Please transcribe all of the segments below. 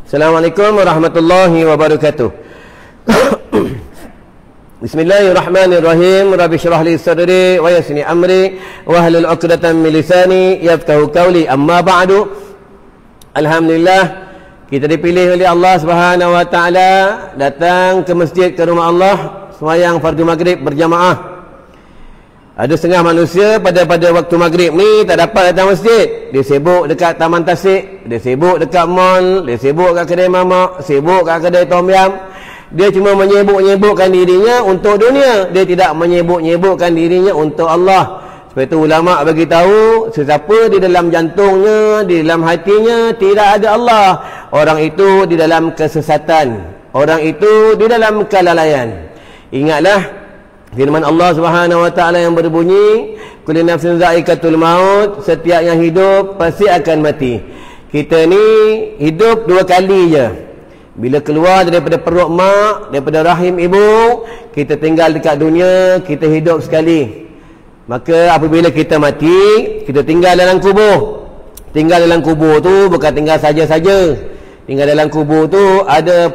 Assalamualaikum warahmatullahi wabarakatuh. Bismillahirrahmanirrahim. Rabbi syrah li sadri wa yassir amri wa hlul 'uqdatam min lisani yafqahu qawli. Amma ba'du. Alhamdulillah, kita dipilih oleh Allah Subhanahu wa taala datang ke masjid, ke rumah Allah, sembahyang fardu maghrib berjamaah. Ada setengah manusia pada waktu maghrib ni tak dapat datang masjid. Dia sibuk dekat Taman Tasik, dia sibuk dekat mall, dia sibuk kat kedai mamak, sibuk kat kedai tom yam. Dia cuma menyibuk-nyibukkan dirinya untuk dunia. Dia tidak menyibuk-nyibukkan dirinya untuk Allah. Sebab itu ulama' bagi tahu, sesiapa di dalam jantungnya, di dalam hatinya tidak ada Allah, orang itu di dalam kesesatan, orang itu di dalam kelalaian. Ingatlah firman Allah Subhanahu wa taala yang berbunyi, kullu nafsin dha'iqatul maut, setiap yang hidup pasti akan mati. Kita ni hidup dua kali je. Bila keluar daripada perut mak, daripada rahim ibu, kita tinggal dekat dunia, kita hidup sekali. Maka apabila kita mati, kita tinggal dalam kubur. Tinggal dalam kubur tu bukan tinggal saja-saja. Tinggal dalam kubur tu ada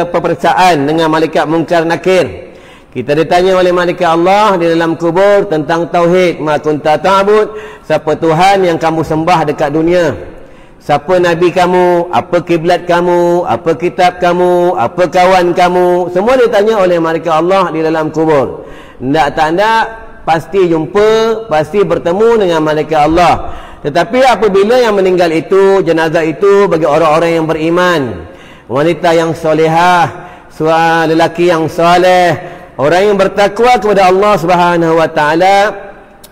peperiksaan dengan malaikat Munkar Nakir. Kita ditanya oleh malaikat Allah di dalam kubur tentang tauhid. Ma kunta ta'bud, siapa Tuhan yang kamu sembah dekat dunia? Siapa nabi kamu? Apa kiblat kamu? Apa kitab kamu? Apa kawan kamu? Semua ditanya oleh malaikat Allah di dalam kubur. Tak nak, pasti jumpa, pasti bertemu dengan malaikat Allah. Tetapi apabila yang meninggal itu, jenazah itu bagi orang-orang yang beriman, wanita yang solehah, lelaki yang soleh, orang yang bertakwa kepada Allah Subhanahu wa taala,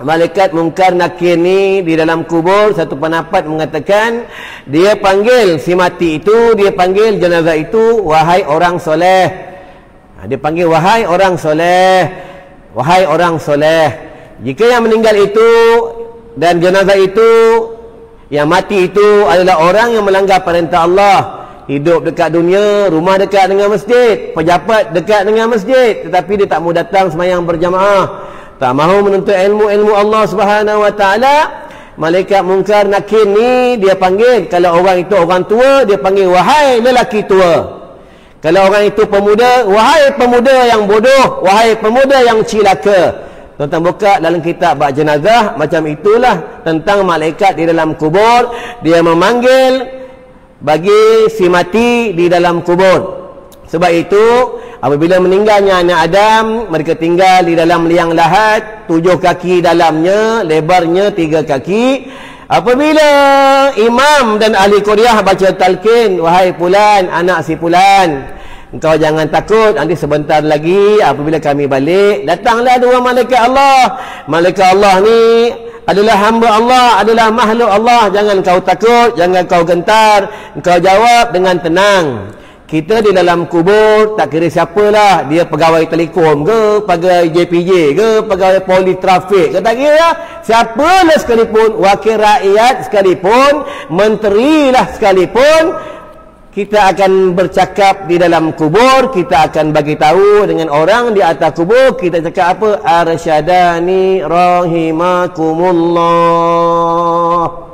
malaikat Munkar Nakir ni di dalam kubur, satu pendapat mengatakan dia panggil si mati itu, dia panggil jenazah itu, wahai orang soleh. Dia panggil wahai orang soleh, wahai orang soleh. Jika yang meninggal itu dan jenazah itu, yang mati itu adalah orang yang melanggar perintah Allah, hidup dekat dunia, rumah dekat dengan masjid, pejabat dekat dengan masjid, tetapi dia tak mau datang sembahyang berjamaah, tak mahu menuntut ilmu Allah Subhanahu wa taala, malaikat Munkar Nakir ni dia panggil, kalau orang itu orang tua, dia panggil wahai lelaki tua. Kalau orang itu pemuda, wahai pemuda yang bodoh, wahai pemuda yang cilaka. Tuan-tuan buka dalam kitab bab jenazah, macam itulah tentang malaikat di dalam kubur. Dia memanggil bagi si mati di dalam kubur. Sebab itu apabila meninggalnya anak Adam, mereka tinggal di dalam liang lahat, 7 kaki dalamnya, lebarnya 3 kaki. Apabila imam dan ahli Qur'an baca talqin, wahai fulan, anak si fulan, engkau jangan takut, nanti sebentar lagi apabila kami balik, datanglah dua malaikat Allah. Malaikat Allah ni adalah hamba Allah, adalah makhluk Allah. Jangan kau takut, jangan kau gentar, engkau jawab dengan tenang. Kita di dalam kubur, tak kira siapalah, dia pegawai telekom ke, pegawai JPJ ke, pegawai poli trafik ke, tak kira siapalah sekalipun, wakil rakyat sekalipun, menteri lah sekalipun, kita akan bercakap di dalam kubur. Kita akan bagi tahu dengan orang di atas kubur. Kita cakap apa? Arsyadani rahimakumullah.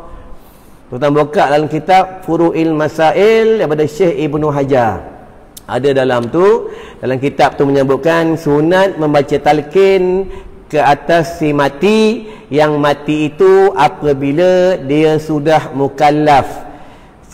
Tuan buka dalam kitab Furu'il Masail daripada Syekh Ibnu Hajar. Ada dalam tu, dalam kitab tu menyebutkan sunat membaca talqin ke atas si mati. Yang mati itu apabila dia sudah mukallaf,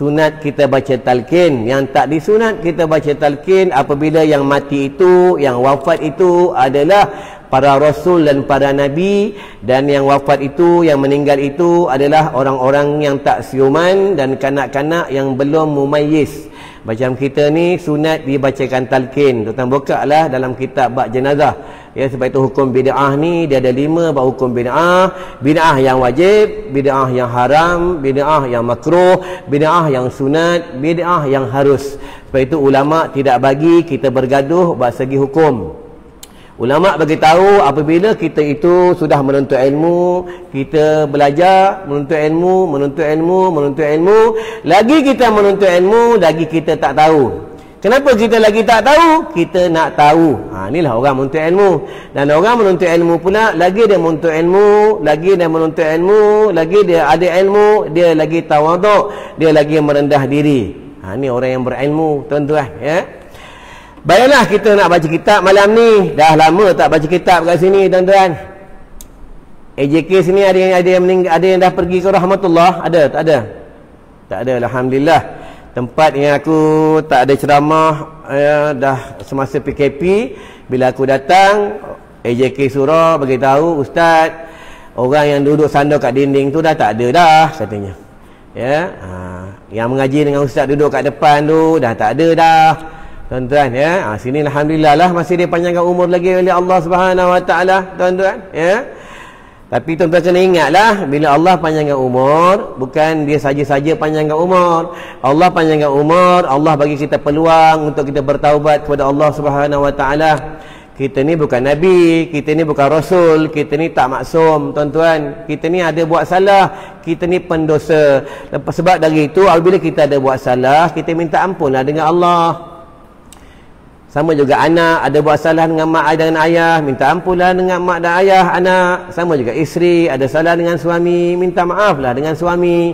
sunat kita baca talqin. Yang tak disunat kita baca talqin apabila yang mati itu, yang wafat itu adalah para rasul dan para nabi, dan yang wafat itu, yang meninggal itu adalah orang-orang yang tak siuman dan kanak-kanak yang belum mumayyiz. Macam kita ni sunat dibacakan talqin. Tuan buka lah dalam kitab bab jenazah. Ya, sebab itu hukum bid'ah ni dia ada 5 bab hukum bid'ah. Bid'ah yang wajib, bid'ah yang haram, bid'ah yang makruh, bid'ah yang sunat, bid'ah yang harus. Sebab itu ulama tidak bagi kita bergaduh bab segi hukum. Ulama bagi tahu apabila kita itu sudah menuntut ilmu, kita belajar, menuntut ilmu, lagi kita menuntut ilmu, lagi kita tak tahu. Kenapa kita lagi tak tahu? Kita nak tahu. Inilah orang menuntut ilmu. Dan orang menuntut ilmu pula, lagi dia menuntut ilmu, lagi dia menuntut ilmu, lagi dia ada ilmu, dia lagi tawaduk, dia lagi merendah diri. Ni orang yang berilmu, tuan-tuan, ya. Baiklah, kita nak baca kitab malam ni. Dah lama tak baca kitab kat sini, tuan-tuan. AJK sini ada yang dah pergi ke rahmatullah? Ada? Tak ada? Tak ada, alhamdulillah. Tempat yang aku tak ada ceramah dah semasa PKP, bila aku datang, AJK Surah beritahu, ustaz, orang yang duduk sandar kat dinding tu dah tak ada dah, katanya. Ya, yang mengaji dengan ustaz duduk kat depan tu dah tak ada dah, tuan-tuan, ya. Sini alhamdulillah lah masih dipanjangkan umur lagi oleh Allah Subhanahu Wa Taala, tuan-tuan, ya. Tapi tuan-tuan kena ingatlah, bila Allah panjangkan umur, bukan dia saja-saja panjangkan umur. Allah panjangkan umur, Allah bagi kita peluang untuk kita bertaubat kepada Allah Subhanahu Wa Taala. Kita ni bukan Nabi, kita ni bukan Rasul, kita ni tak maksum, tuan-tuan. Kita ni ada buat salah, kita ni pendosa. Sebab dari itu, apabila kita ada buat salah, kita minta ampunlah dengan Allah. Sama juga anak ada buat salah dengan mak dan ayah, minta ampunlah dengan mak dan ayah anak. Sama juga isteri ada salah dengan suami, minta maaflah dengan suami.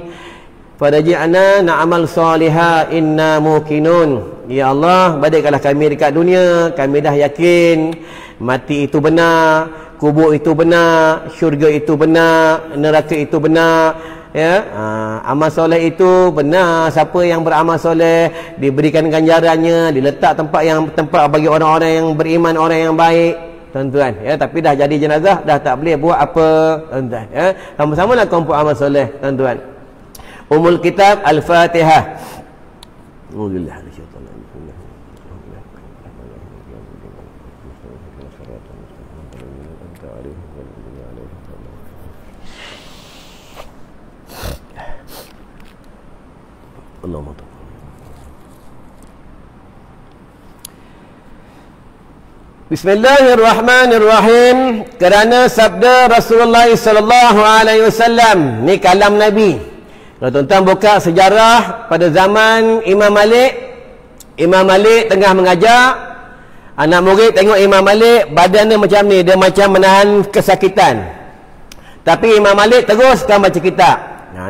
Faraji'na na'amal salihah inna muqinun. Ya Allah, badaikanlah kami dekat dunia, kami dah yakin mati itu benar, kubur itu benar, syurga itu benar, neraka itu benar, ya. Amal soleh itu benar. Siapa yang beramal soleh diberikan ganjarannya, diletak tempat bagi orang-orang yang beriman, orang yang baik, tuan-tuan, ya. Tapi dah jadi jenazah, dah tak boleh buat apa, tuan-tuan, ya. Sama-sama nak kumpul amal soleh, tuan-tuan. Umul Kitab Al-Fatihah. Alhamdulillah. Bismillahirrahmanirrahim. Kerana sabda Rasulullah sallallahu alaihi wasallam, ni kalam Nabi. Kalau tuan-tuan buka sejarah pada zaman Imam Malik, Imam Malik tengah mengajar, anak murid tengok Imam Malik badan dia macam ni, dia macam menahan kesakitan. Tapi Imam Malik teruskan baca kitab.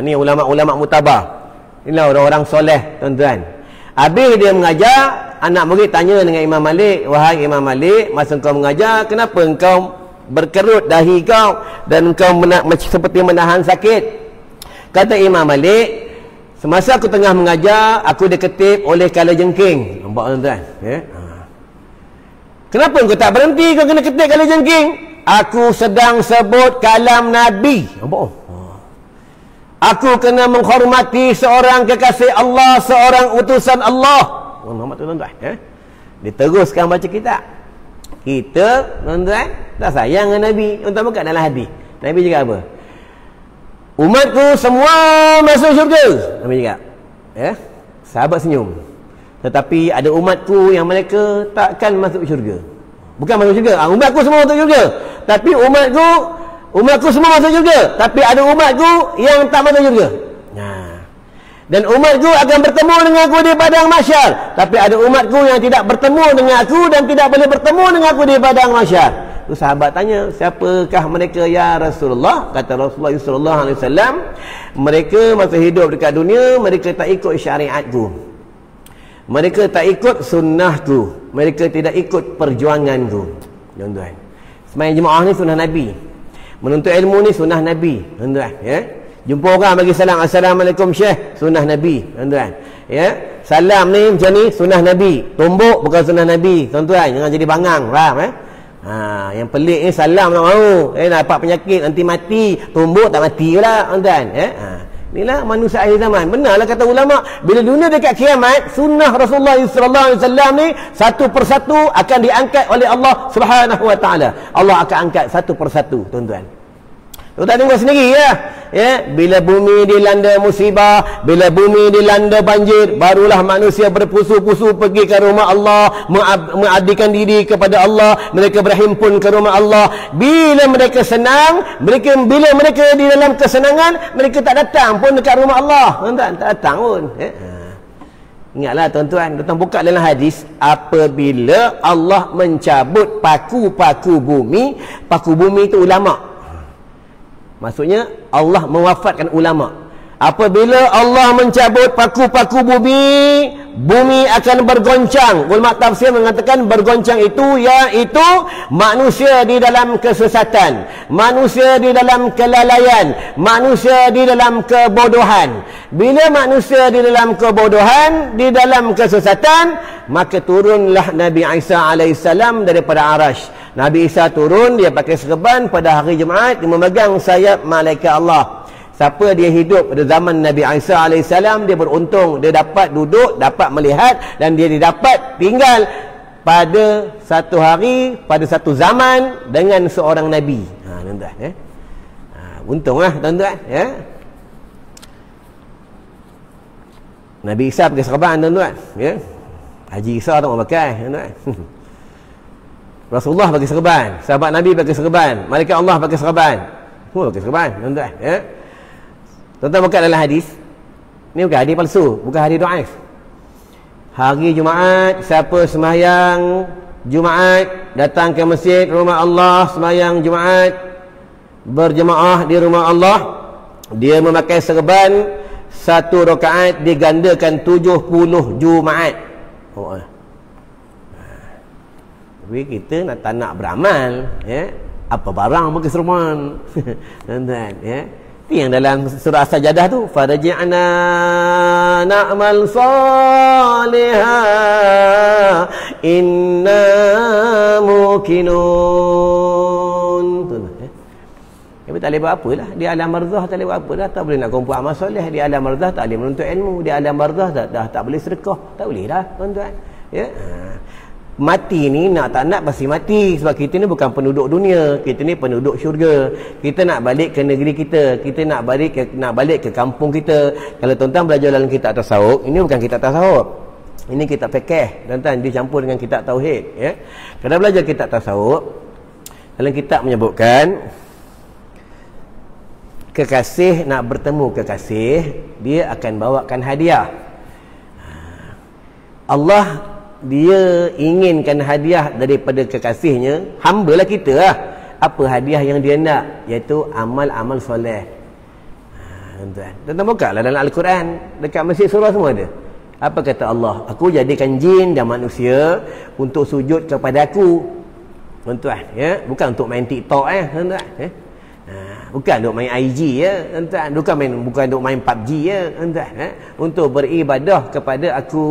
Ni ulama-ulama mutabar. Inilah orang-orang soleh, tuan-tuan. Habis dia mengajar, anak murid tanya dengan Imam Malik, wahai Imam Malik, masa engkau mengajar, kenapa engkau berkerut dahi kau dan engkau seperti menahan sakit? Kata Imam Malik, semasa aku tengah mengajar, aku diketip oleh kalajengking. Nampak, tuan-tuan, ya? Kenapa engkau tak berhenti, kau kena ketip kalajengking? Aku sedang sebut kalam Nabi. Nampak? Aku kena menghormati seorang kekasih Allah, seorang utusan Allah. Nampak, tuan-tuan, ya? Diteruskan baca kitab. Kita, tuan-tuan, tak sayang dengan Nabi. Tuan-tuan buka dalam hadis, Nabi cakap apa? Umatku semua masuk syurga, Nabi cakap, ya? Sahabat senyum. Tetapi ada umatku yang mereka takkan masuk syurga. Bukan masuk syurga, umatku semua masuk syurga, tapi umatku semua masuk syurga, tapi ada umatku yang tak masuk syurga. Dan umatku akan bertemu dengan aku di padang mahsyar, tapi ada umatku yang tidak bertemu dengan aku dan tidak boleh bertemu dengan aku di padang mahsyar. Tu sahabat tanya, siapakah mereka ya Rasulullah? Kata Rasulullah sallallahu alaihi wasallam, mereka masa hidup dekat dunia, mereka tak ikut syariatku, mereka tak ikut sunnahku, mereka tidak ikut perjuanganku. Tuan-tuan, sembahyang jemaah ni sunnah Nabi, menuntut ilmu ni sunnah Nabi, tuan-tuan, ya. Jumpa orang bagi salam, assalamualaikum syekh, sunnah Nabi, tuan-tuan, ya. Salam ni macam ni, sunnah Nabi. Tumbuk bukan sunnah Nabi, tuan-tuan, jangan jadi bangang, faham, yang pelik ni salam tak mahu, dapat penyakit nanti mati, tumbuk tak mati pula, tuan-tuan, ya. Inilah manusia akhir zaman. Benarlah kata ulama, bila dunia dekat kiamat, sunnah Rasulullah sallallahu alaihi wasallam ni satu persatu akan diangkat oleh Allah Subhanahu wa taala. Allah akan angkat satu persatu, tuan-tuan. Tuan tengok sendiri, ya. Bila bumi dilanda musibah, bila bumi dilanda banjir, barulah manusia berpusu-pusu pergi ke rumah Allah, mengabdikan diri kepada Allah, mereka berhimpun ke rumah Allah. Bila mereka senang, bila mereka di dalam kesenangan, mereka tak datang pun dekat rumah Allah, tuan-tuan, tak datang pun, ya. Ingatlah, tuan-tuan, tuan buka dalam hadis, apabila Allah mencabut paku-paku bumi itu ulama. Maksudnya Allah mewafatkan ulama. Apabila Allah mencabut paku-paku bumi, bumi akan bergoncang. Ulama tafsir mengatakan bergoncang itu iaitu manusia di dalam kesesatan, manusia di dalam kelalaian, manusia di dalam kebodohan. Bila manusia di dalam kebodohan, di dalam kesesatan, maka turunlah Nabi Isa alaihissalam daripada Arash. Nabi Isa turun, dia pakai serban pada hari Jumaat, dia memegang sayap malaikat Allah. Siapa dia hidup pada zaman Nabi Isa AS, dia beruntung, dia dapat duduk, dapat melihat, dan dia dapat tinggal pada satu hari, pada satu zaman dengan seorang Nabi. Tuan-tuan, untunglah tuan-tuan, Nabi Isa pakai serban, tuan-tuan, Haji Isa tak mau pakai, tuan-tuan. Rasulullah pakai serban, sahabat Nabi pakai serban, malaikat Allah pakai serban, semua pakai serban, tuan-tuan, Tuan-tuan buka dalam hadis. Ni bukan hadis palsu, bukan hadis dhaif. Hari Jumaat, siapa sembahyang Jumaat, datang ke masjid rumah Allah, sembahyang Jumaat berjemaah di rumah Allah, dia memakai serban, satu rakaat digandakan 70 Jumaat. Tapi kita tak nak beramal, apa barang pakai serban. Tuan-tuan, itu yang dalam surah Sajadah tu, farji'na na'mal salihah inna muqinun. Tapi tak boleh buat apa lah. Di alam barzah tak boleh buat apa dah. Tak boleh nak kumpul amal soleh. Di alam barzah tak boleh menuntut ilmu. Di alam barzah dah tak boleh sedekah. Tak boleh dah, tuan-tuan. Mati ni nak tak nak pasti mati, sebab kita ni bukan penduduk dunia, kita ni penduduk syurga. Kita nak balik ke negeri kita, kita nak balik ke kampung kita. Kalau tuan-tuan belajar dalam kitab tasawuf, ini bukan kitab tasawuf, ini kitab fiqh, tuan-tuan, dicampur dengan kitab tauhid, Kalau belajar kitab tasawuf, dalam kitab menyebutkan kekasih nak bertemu kekasih, dia akan bawakan hadiah. Allah dia inginkan hadiah daripada kekasihnya, hamba lah kita lah. Apa hadiah yang dia nak? Iaitu amal-amal soleh. Tuan-tuan buka lah dalam Al-Quran, dekat masjid surah semua ada. Apa kata Allah? Aku jadikan jin dan manusia untuk sujud kepada aku. Tuan-tuan, bukan untuk main TikTok, tuan-tuan, bukan untuk main IG, tuan-tuan, bukan untuk main PUBG, tuan-tuan, untuk beribadah kepada aku.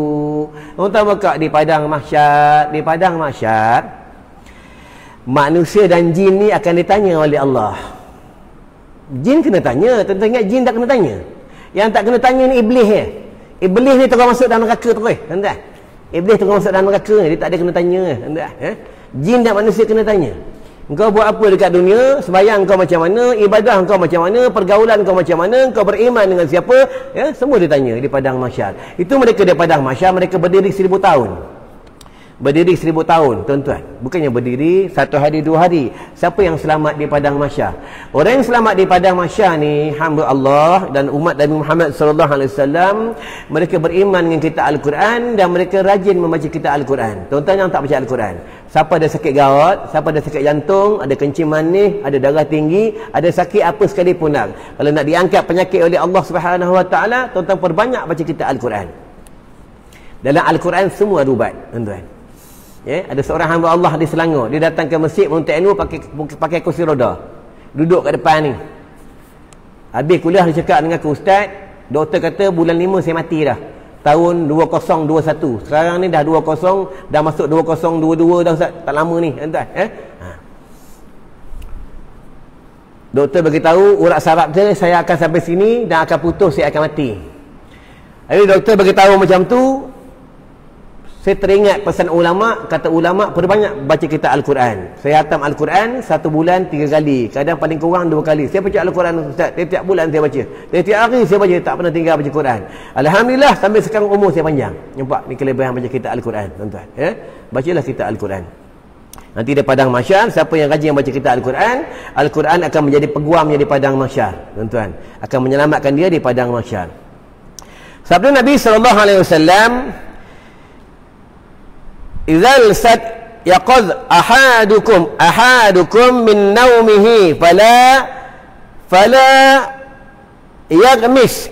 Tuan-tuan buka di padang mahsyar, manusia dan jin ni akan ditanya oleh Allah. Jin kena tanya, tuan-tuan ingat jin tak kena tanya? Yang tak kena tanya ni iblis ni. Iblis ni terus masuk dalam neraka terus, tuan-tuan. Iblis terus masuk dalam neraka ni, dia tak ada kena tanya, tuan-tuan. Jin dan manusia kena tanya. Engkau buat apa dekat dunia? Sembahyang kau macam mana? Ibadah kau macam mana? Pergaulan kau macam mana? Kau beriman dengan siapa? Semua ditanya di padang mahsyar. Itu mereka di padang mahsyar, mereka berdiri 1000 tahun. Berdiri 1000 tahun, tuan-tuan. Bukannya berdiri 1 hari 2 hari. Siapa yang selamat di padang mahsyar? Orang yang selamat di padang mahsyar ni hamba Allah dan umat Nabi Muhammad sallallahu alaihi wasallam. Mereka beriman dengan kitab Al-Quran dan mereka rajin membaca kitab Al-Quran. Tuan-tuan yang tak baca Al-Quran, siapa ada sakit gawat, siapa ada sakit jantung, ada kencing manis, ada darah tinggi, ada sakit apa sekalipun nak, kalau nak diangkat penyakit oleh Allah Subhanahu wa taala, tuan-tuan perbanyak baca kitab Al-Quran. Dalam Al-Quran semua ada ubat, tuan-tuan. Ada seorang hamba Allah di Selangor, dia datang ke masjid menuntut ilmu pakai kursi roda, duduk kat depan ni. Habis kuliah dia cakap dengan aku, ustaz, doktor kata bulan 5 saya mati dah, tahun 2021. Sekarang ni dah 20, dah masuk 2022 dah, ustaz, tak lama ni, tuan-tuan. Doktor beritahu urat saraf dia, saya akan sampai sini dan akan putus, saya akan mati. Habis doktor beritahu macam tu, saya teringat pesan ulama, kata ulama perbanyak baca kitab Al-Quran. Saya hatam Al-Quran 1 bulan 3 kali, kadang paling kurang 2 kali. Saya baca Al-Quran, ustaz, tiap bulan saya baca, tiap hari saya baca, tak pernah tinggal baca Quran. Alhamdulillah sampai sekarang umur saya panjang. Nampak ni kelebihan baca kitab Al-Quran, tuan-tuan. Bacalah kitab Al-Quran. Nanti di padang mahsyar, siapa yang rajin baca kitab Al-Quran, Al-Quran akan menjadi peguamnya di padang mahsyar, tuan-tuan, akan menyelamatkan dia di padang mahsyar. Sabda Nabi sallallahu alaihi wasallam, idzal sad yaqad ahadukum min naumihi fala yaghmis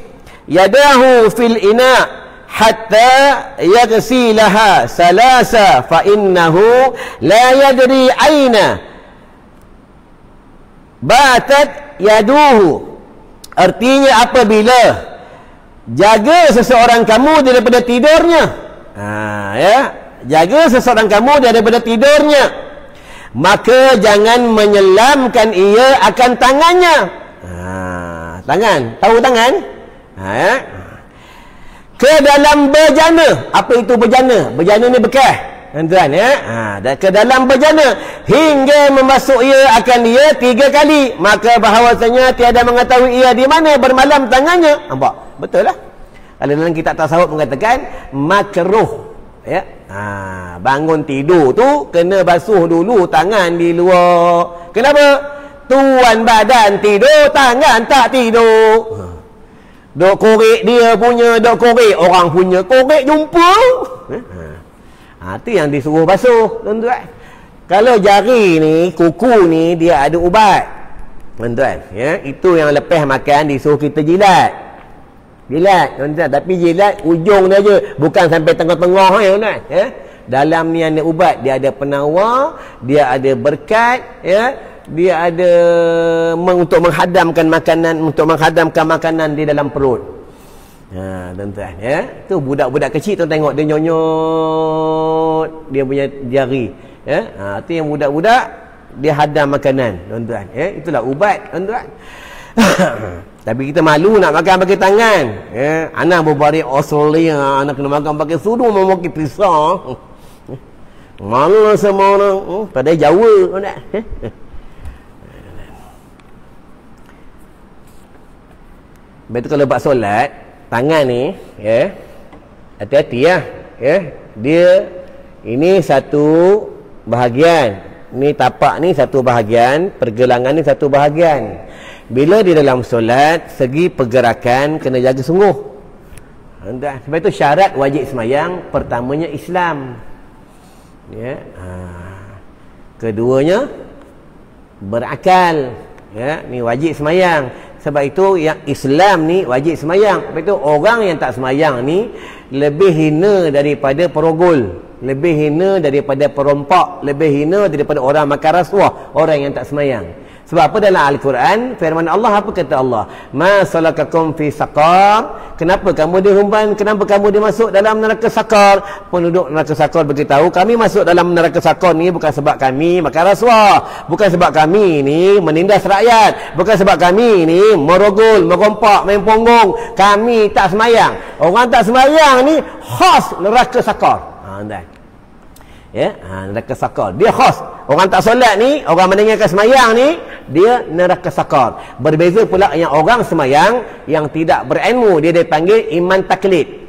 yadahu fil ina hatta yaghsilaha salasa fa innahu la yadri aina batat yaduhu. Artinya apabila jaga seseorang kamu daripada tidurnya, jaga seseorang kamu daripada tidurnya, maka jangan menyelamkan ia akan tangannya. Tangan, tahu tangan? Ke dalam bejana. Apa itu bejana? Bejana ni bekas, tuan-tuan, ke dalam bejana hingga memasuk ia akan dia 3 kali, maka bahawasanya tiada mengetahui ia di mana bermalam tangannya. Nampak? Betul lah. Kalau dalam kitab tasawuf mengatakan makruh, bangun tidur tu kena basuh dulu tangan di luar. Kenapa? Tuan badan tidur, tangan tak tidur. Dok korek dia punya, dok korek orang punya, korek jumpa. Itu yang disuruh basuh, tuan-tuan. Kalau jari ni, kuku ni, dia ada ubat, tuan-tuan, itu yang lepas makan disuruh kita jilat, tuan-tuan. Tapi jilat ujung dia je, bukan sampai tengah-tengah, tuan-tuan. Dalam ni ada ubat, dia ada penawar, dia ada berkat, dia ada untuk menghadamkan makanan di dalam perut. Tuan-tuan, tu budak-budak kecil tu tengok dia nyonyot dia punya jari, tu yang budak-budak dia hadam makanan, tuan-tuan, itulah ubat, tuan-tuan. Tapi kita malu nak makan pakai tangan. Anak berbalik Australia, anak kena makan pakai sudu, mau makan pisau. Malu semua orang pada Jawa, tuan-tuan. Betul kalau buat solat, tangan ni, hati-hati lah, dia ini satu bahagian, ni tapak ni satu bahagian, pergelangan ni satu bahagian. Bila di dalam solat, segi pergerakan kena jaga sungguh. Sebab itu syarat wajib semayang pertamanya Islam, keduanya berakal, ni wajib semayang. Sebab itu yang Islam ni wajib semayang. Sebab itu orang yang tak semayang ni lebih hina daripada perogol, lebih hina daripada perompak, lebih hina daripada orang makan rasuah, orang yang tak semayang. Sebab apa? Dalam Al-Quran firman Allah, apa kata Allah? Ma salakakum fi saqar. Kenapa kamu dihumban? Kenapa kamu dimasuk dalam neraka sakar? Penduduk neraka sakar beritahu, kami masuk dalam neraka sakar ni bukan sebab kami makan rasuah, bukan sebab kami ni menindas rakyat, bukan sebab kami ni merogol, merompak, main punggung. Kami tak semayang. Orang tak semayang ni khas neraka sakar. Neraka sakar dia khas. Orang tak solat ni, orang meninggalkan semayang ni, dia neraka sakar. Berbeza pula yang orang semayang yang tidak berilmu, dia dipanggil iman taklid.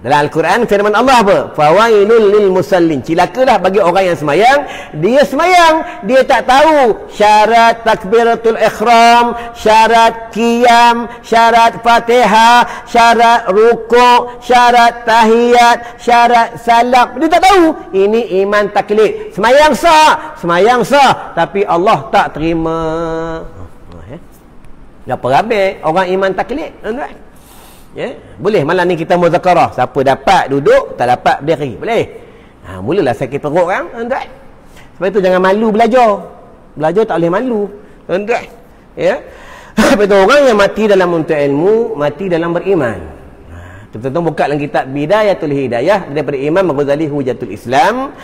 Dalam Al-Quran firman Allah apa? Fawailul lil musallin. Cilakalah bagi orang yang semayang, dia semayang, dia tak tahu syarat takbiratul ikhram, syarat qiyam, syarat Fatihah, syarat rukuk, syarat tahiyat, syarat salam. Dia tak tahu. Ini iman taklid. Semayang sah, tapi Allah tak terima. Apa habis orang iman taklid, tuan-tuan? Boleh malam ni kita muzakarah, siapa dapat duduk, tak dapat berdiri, boleh. Mulalah sakit perut kan, tuan-tuan. Sebab itu jangan malu belajar tak boleh malu, tuan-tuan. Sebab itu orang yang mati dalam menuntut ilmu, mati dalam beriman. Tuan-tuan buka dalam kitab Bidayatul Hidayah daripada Imam Ghazali Hujatul Islam.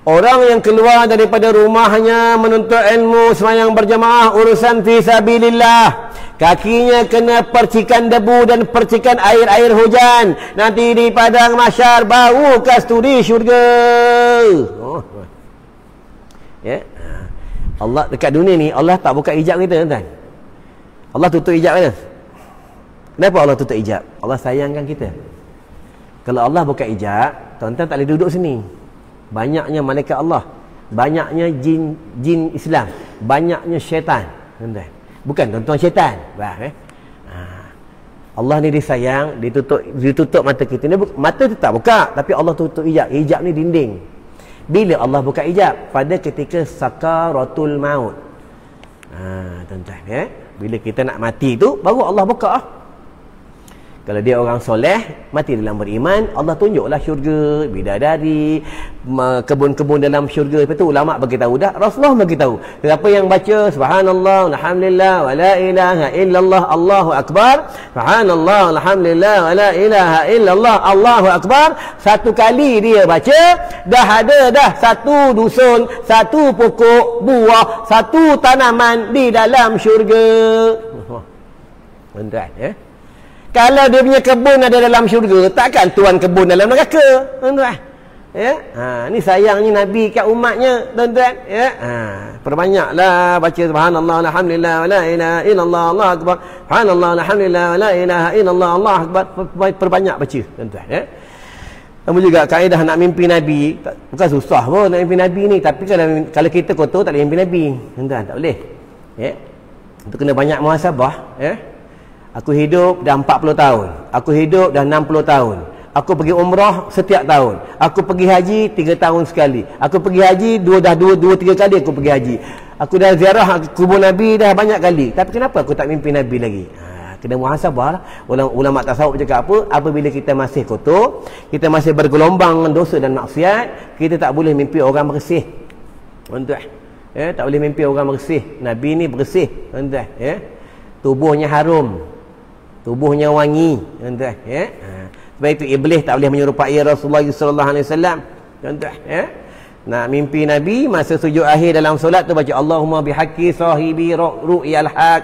Orang yang keluar daripada rumahnya menuntut ilmu, sembahyang berjamaah, urusan fi sabilillah, kakinya kena percikan debu dan percikan air-air hujan, nanti di padang mahsyar bau kasturi syurga. Allah dekat dunia ni, Allah tak buka hijab kita, tuan. Allah tutup hijab kita. Kenapa Allah tutup hijab? Allah sayangkan kita. Kalau Allah buka hijab, tuan-tuan tak boleh duduk sini. Banyaknya malaikat Allah, banyaknya jin Islam, banyaknya syaitan, tuan-tuan. Bukan tuan-tuan syaitan. Allah ni disayang, ditutup mata kita. Mata tu tak buka, tapi Allah tutup hijab. Hijab ni dinding. Bila Allah buka hijab? Pada ketika sakaratul maut. Tuan-tuan, bila kita nak mati tu, baru Allah buka. Kalau dia orang soleh, mati dalam beriman, Allah tunjuklah syurga, bidadari, kebun-kebun dalam syurga. Lepas tu ulama bagi tahu dah, Rasulullah bagi tahu. Siapa yang baca subhanallah, alhamdulillah, wa la ilaha illallah, Allahu akbar, subhanallah, alhamdulillah, wa la ilaha illallah, Allahu akbar, satu kali dia baca, dah ada dah satu dusun, satu pokok buah, satu tanaman di dalam syurga. Tuan-tuan, ya. Kalau dia punya kebun ada dalam syurga, takkan tuan kebun dalam neraka, tuan-tuan. Ya, ni sayangnya Nabi kat umatnya, tuan-tuan. Ya, perbanyaklah baca subhanallah, alhamdulillah, wa la ilaha illallah, Allahu akbar. Subhanallah, alhamdulillah, wa la ilaha illallah, Allahu akbar. Perbanyak baca, tuan-tuan. Ya. Kamu juga kaedah nak mimpi Nabi, bukan susah pun nak mimpi Nabi ni, tapi kalau kita kotor tak boleh mimpi Nabi, tuan-tuan, tak boleh. Ya. Itu kena banyak muhasabah, ya. Aku hidup dah 40 tahun. Aku hidup dah 60 tahun. Aku pergi umrah setiap tahun. Aku pergi haji 3 tahun sekali. Aku pergi haji 2-3 kali aku pergi haji. Aku dah ziarah kubur Nabi dah banyak kali. Tapi kenapa aku tak mimpi Nabi lagi? Kena muhasabah lah. Ulama tasawuf cakap apa? Apabila kita masih kotor, kita masih bergelombang dosa dan maksiat, kita tak boleh mimpi orang bersih. Tuan-tuan. Ya, tak boleh mimpi orang bersih. Nabi ni bersih, tuan-tuan. Ya. Tubuhnya harum. Tubuhnya wangi, tuan-tuan, ya. Sebab itu iblis tak boleh menyerupai Rasulullah sallallahu alaihi wasallam, tuan-tuan, ya. Nak mimpi Nabi masa sujud akhir dalam solat tu baca Allahumma bihaqqi sahibi ru'yal haq,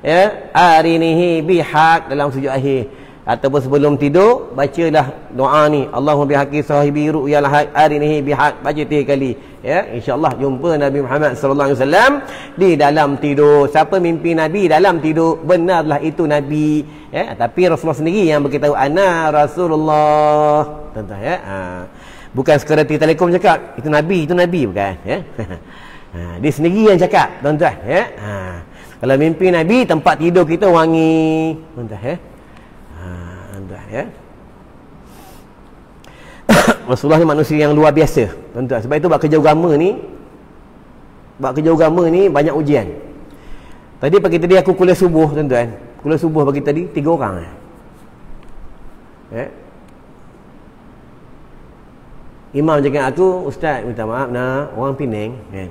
ya, arinihi bihaq dalam sujud akhir. Ataupun sebelum tidur bacalah doa ni, Allahumma bihaqqi sahibi ru'yal haq, arinihi bihaq, baca 3 kali. Ya, insya-Allah jumpa Nabi Muhammad sallallahu alaihi wasallam di dalam tidur. Siapa mimpi Nabi dalam tidur, benarlah itu Nabi. Ya, tapi Rasulullah sendiri yang beritahu ana Rasulullah. Tuan-tuan, ya. Bukan sekretari Telekom cakap itu Nabi bukan, ya. Dia sendiri yang cakap, tuan-tuan, ya. Kalau mimpi Nabi tempat tidur kita wangi, tuan-tuan, ya. Tuan-tuan, ya. Rasulullah ni manusia yang luar biasa, tuan-tuan. Sebab itu buat kerja agama ni banyak ujian. Tadi pagi tadi aku kuliah subuh, tuan-tuan. Kuliah subuh pagi tadi 3 orang. Ya. Imam cakap aku, ustaz minta maaf nak orang Penang, kan.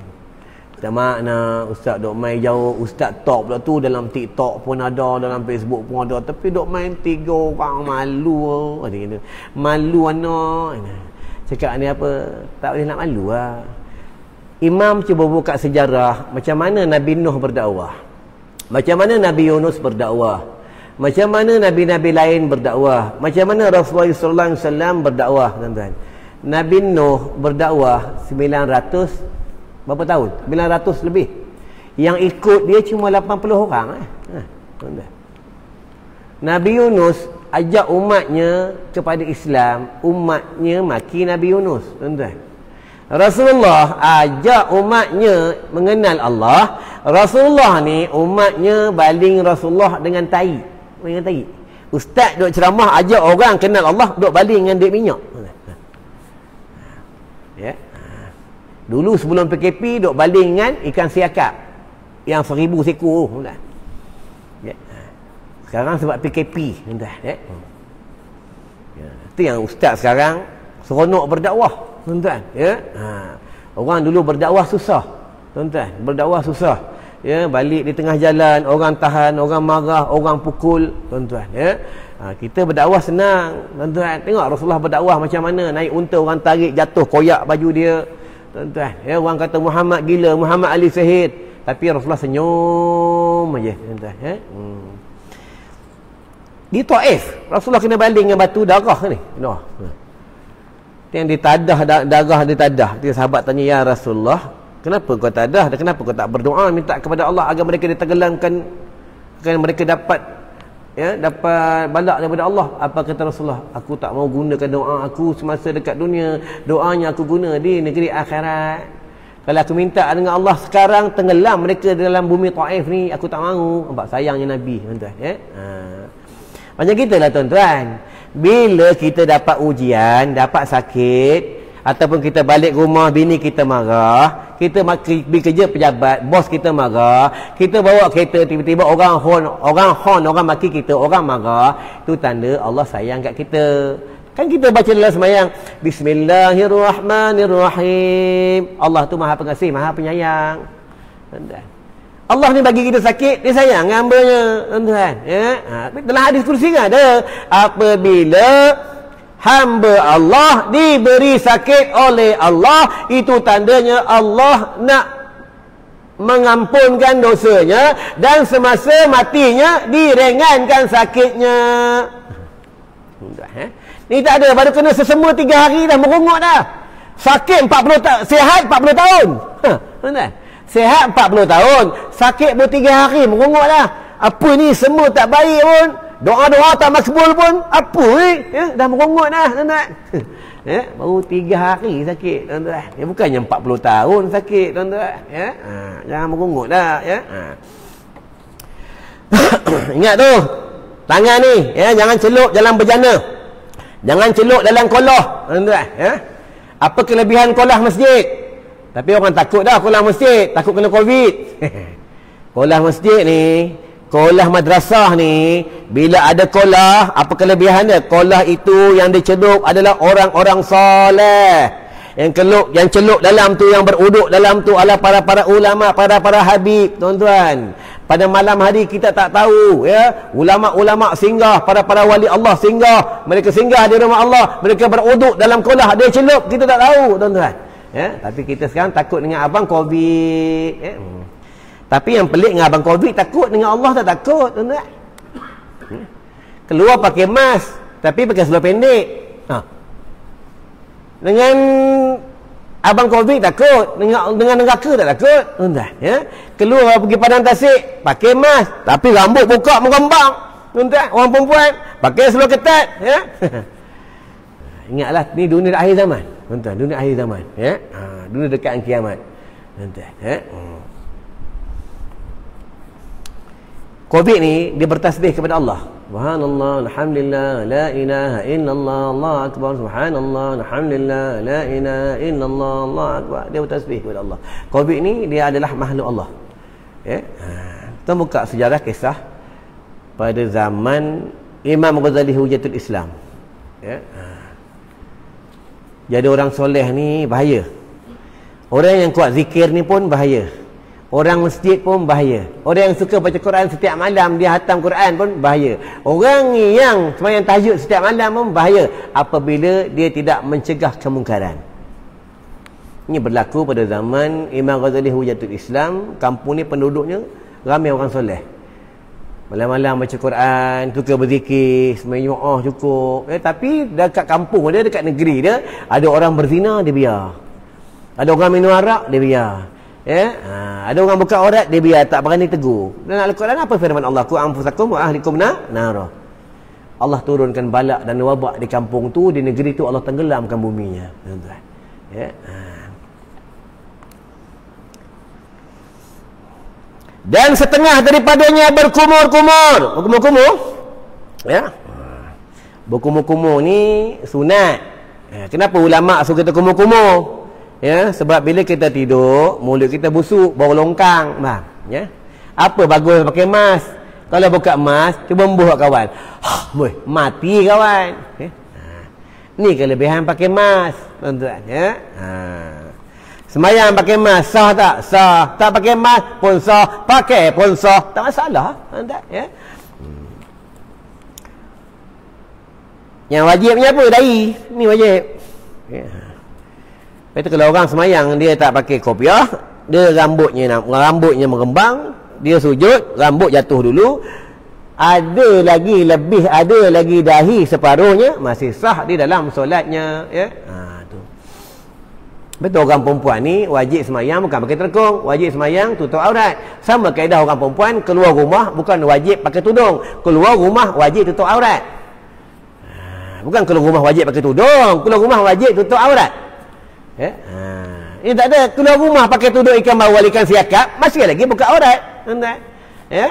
Minta maaf nak ustaz dok main jauh, ustaz talk pula tu dalam TikTok pun ada, dalam Facebook pun ada, tapi dok main 3 orang, malu. Ada kata, malu anak. Cakap ni apa? Tak boleh nak malu lah. Imam cuba buka sejarah macam mana Nabi Nuh berdakwah, macam mana Nabi Yunus berdakwah, macam mana Nabi-Nabi lain berdakwah, macam mana Rasulullah sallallahu alaihi wasallam berdakwah, tuan-tuan. Nabi Nuh berdakwah 900 berapa tahun? 900 lebih. Yang ikut dia cuma 80 orang. Tuan-tuan. Nabi Yunus ajak umatnya kepada Islam, umatnya maki Nabi Yunus, tuan-tuan. Rasulullah ajak umatnya mengenal Allah. Rasulullah ni umatnya baling Rasulullah dengan tai. Dengan tai. Ustaz duk ceramah ajak orang kenal Allah, duk baling dengan duit minyak. Ya. Dulu sebelum PKP duk baling dengan ikan siakap yang 1000 ekor, tuan-tuan. Ya. Sekarang sebab PKP, tuan-tuan, ya. Itu yang ustaz sekarang seronok berdakwah, tuan-tuan, ya. Orang dulu berdakwah susah, tuan-tuan, berdakwah susah. Ya, balik di tengah jalan orang tahan, orang marah, orang pukul, tuan-tuan, ya. Kita berdakwah senang, tuan-tuan. Tengok Rasulullah berdakwah macam mana, naik unta orang tarik jatuh koyak baju dia, tuan-tuan. Ya, orang kata Muhammad gila, Muhammad Ali Sahid, tapi Rasulullah senyum aja, tuan-tuan, ya. Di Taif Rasulullah kena baling dengan batu darah ni. Noh. Yang ditadah darah ditadah. Dia sahabat tanya, ya Rasulullah, kenapa kau tadah dan kenapa kau tak berdoa minta kepada Allah agar mereka ditenggelamkan, agar mereka dapat balak daripada Allah? Apa kata Rasulullah? Aku tak mau gunakan doa aku semasa dekat dunia. Doanya aku guna di negeri akhirat. Kalau aku minta dengan Allah sekarang tenggelam mereka dalam bumi Taif ni, aku tak mahu. Nampak sayangnya Nabi, tuan-tuan, ya. Macam kita lah, tuan-tuan. Bila kita dapat ujian, dapat sakit, ataupun kita balik rumah bini kita marah, kita pergi kerja pejabat, bos kita marah, kita bawa kereta tiba-tiba orang horn, orang maki kita, orang marah, itu tanda Allah sayang kat kita. Kan kita baca dalam sembahyang, Bismillahirrahmanirrahim. Allah tu Maha Pengasih, Maha Penyayang. Allah ni bagi kita sakit, dia sayang dengan hamba-Nya, tuan-tuan. Ya? Dalam hadis kursi kan ada, apabila hamba Allah diberi sakit oleh Allah, itu tandanya Allah nak mengampunkan dosanya dan semasa matinya diringankan sakitnya. Ni tak ada, baru kena sesemua 3 hari dah merongok dah. Sakit 40 tahun, sihat 40 tahun. Tuan-tuan. Sihat 40 tahun, sakit pun 3 hari, merongok dah. Apa ni, semua tak baik pun, doa-doa tak makbul pun, apa ni? Ya, dah merongok dah, tuan-tuan. Ya, baru 3 hari sakit, tuan-tuan. Ya, bukannya 40 tahun sakit, tuan-tuan. Ya, jangan merongok dah. Ya. Ingat tu, tangan ni, ya, jangan celup dalam berjana. Jangan celup dalam kolah, tuan-tuan. Ya. Apa kelebihan kolah masjid? Tapi orang takut dah kolah masjid, takut kena Covid. Kolah masjid ni, kolah madrasah ni, bila ada kolah, apa kelebihan dia? Kolah itu yang dicelup adalah orang-orang soleh. Yang celup dalam tu, yang beruduk dalam tu adalah para ulama, para habib, tuan-tuan. Pada malam hari kita tak tahu, ya, ulama-ulama singgah, para wali Allah singgah, mereka singgah di rumah Allah, mereka beruduk dalam kolah, dia celup, kita tak tahu, tuan-tuan. Ya, tapi kita sekarang takut dengan abang Covid. Ya. Tapi yang pelik dengan abang Covid, takut dengan Allah tak takut, tuan-tuan. Keluar pakai mask, tapi pakai seluar pendek. Dengan abang Covid takut, dengan neraka tak takut, tuan-tuan. Ya. Keluar pergi padang tasik, pakai mask, tapi rambut buka mengembang, tuan-tuan. Orang perempuan pakai seluar ketat. Ya. Ingatlah, ni dunia akhir zaman, tuan-tuan. Dunia akhir zaman, ya. Dunia dekat dengan kiamat, tuan-tuan. Ya. Covid ni dia bertasbih kepada Allah. Subhanallah, alhamdulillah, la ilaha illallah, Allah akbar, subhanallah, alhamdulillah, la ilaha illallah, Allah akbar. Dia bertasbih kepada Allah. Covid ni dia adalah makhluk Allah. Ya. Kita buka sejarah kisah pada zaman Imam Ghazali Hujatul Islam. Ya. Jadi orang soleh ni bahaya. Orang yang kuat zikir ni pun bahaya. Orang masjid pun bahaya. Orang yang suka baca Quran setiap malam, dia hatam Quran pun bahaya. Orang yang sembahyang tahajud setiap malam pun bahaya apabila dia tidak mencegah kemungkaran. Ini berlaku pada zaman Imam Ghazali Hujatul Islam. Kampung ni penduduknya ramai orang soleh. Malam-malam baca Quran, suka berzikir, sembahyang cukup. Tapi dekat kampung dia, dekat negeri dia, ada orang berzina, dia biar. Ada orang minum arak, dia biar. Ya? Ada orang buka aurat, dia biar, tak berani tegur. Dan Al-Quran apa firman Allah? Qu anfusakum wa ahlikum nara. Allah turunkan balak dan wabak di kampung tu, di negeri tu Allah tenggelamkan buminya, tuan-tuan. Ya? Dan setengah daripadanya berkumur-kumur. Berkumur-kumur, ya. Berkumur-kumur ni sunat. Kenapa ulama suka kita kumur-kumur? Ya, sebab bila kita tidur, mulut kita busuk, bau longkang, bang. Ya. Apa bagus pakai mask? Kalau buka mask, cuba embuh kawan. Boy, mati kawan. Ya. Ni kelebihan pakai mask, tuan-tuan, ya. Sembahyang pakai mask sah tak? Sah. Tak pakai mask pun sah, pakai pun sah. Tak masalah, tuan-tuan, ya. Yang wajibnya apa? Dahi. Ni wajib. Ya. Lepas tu kalau orang semayang dia tak pakai kopiah, dia rambutnya merembang, dia sujud, rambut jatuh dulu, ada lagi dahi separuhnya, masih sah di dalam solatnya, ya. Tu. Betul, orang perempuan ni wajib semayang bukan pakai terkung, wajib semayang tutup aurat. Sama kaedah orang perempuan keluar rumah bukan wajib pakai tudung, keluar rumah wajib tutup aurat. Bukan keluar rumah wajib pakai tudung, keluar rumah wajib tutup aurat. Ya? Ini tak ada keluar rumah pakai tudung ikan bawal, ikan siakap, masih lagi buka aurat, tuan-tuan. Ya?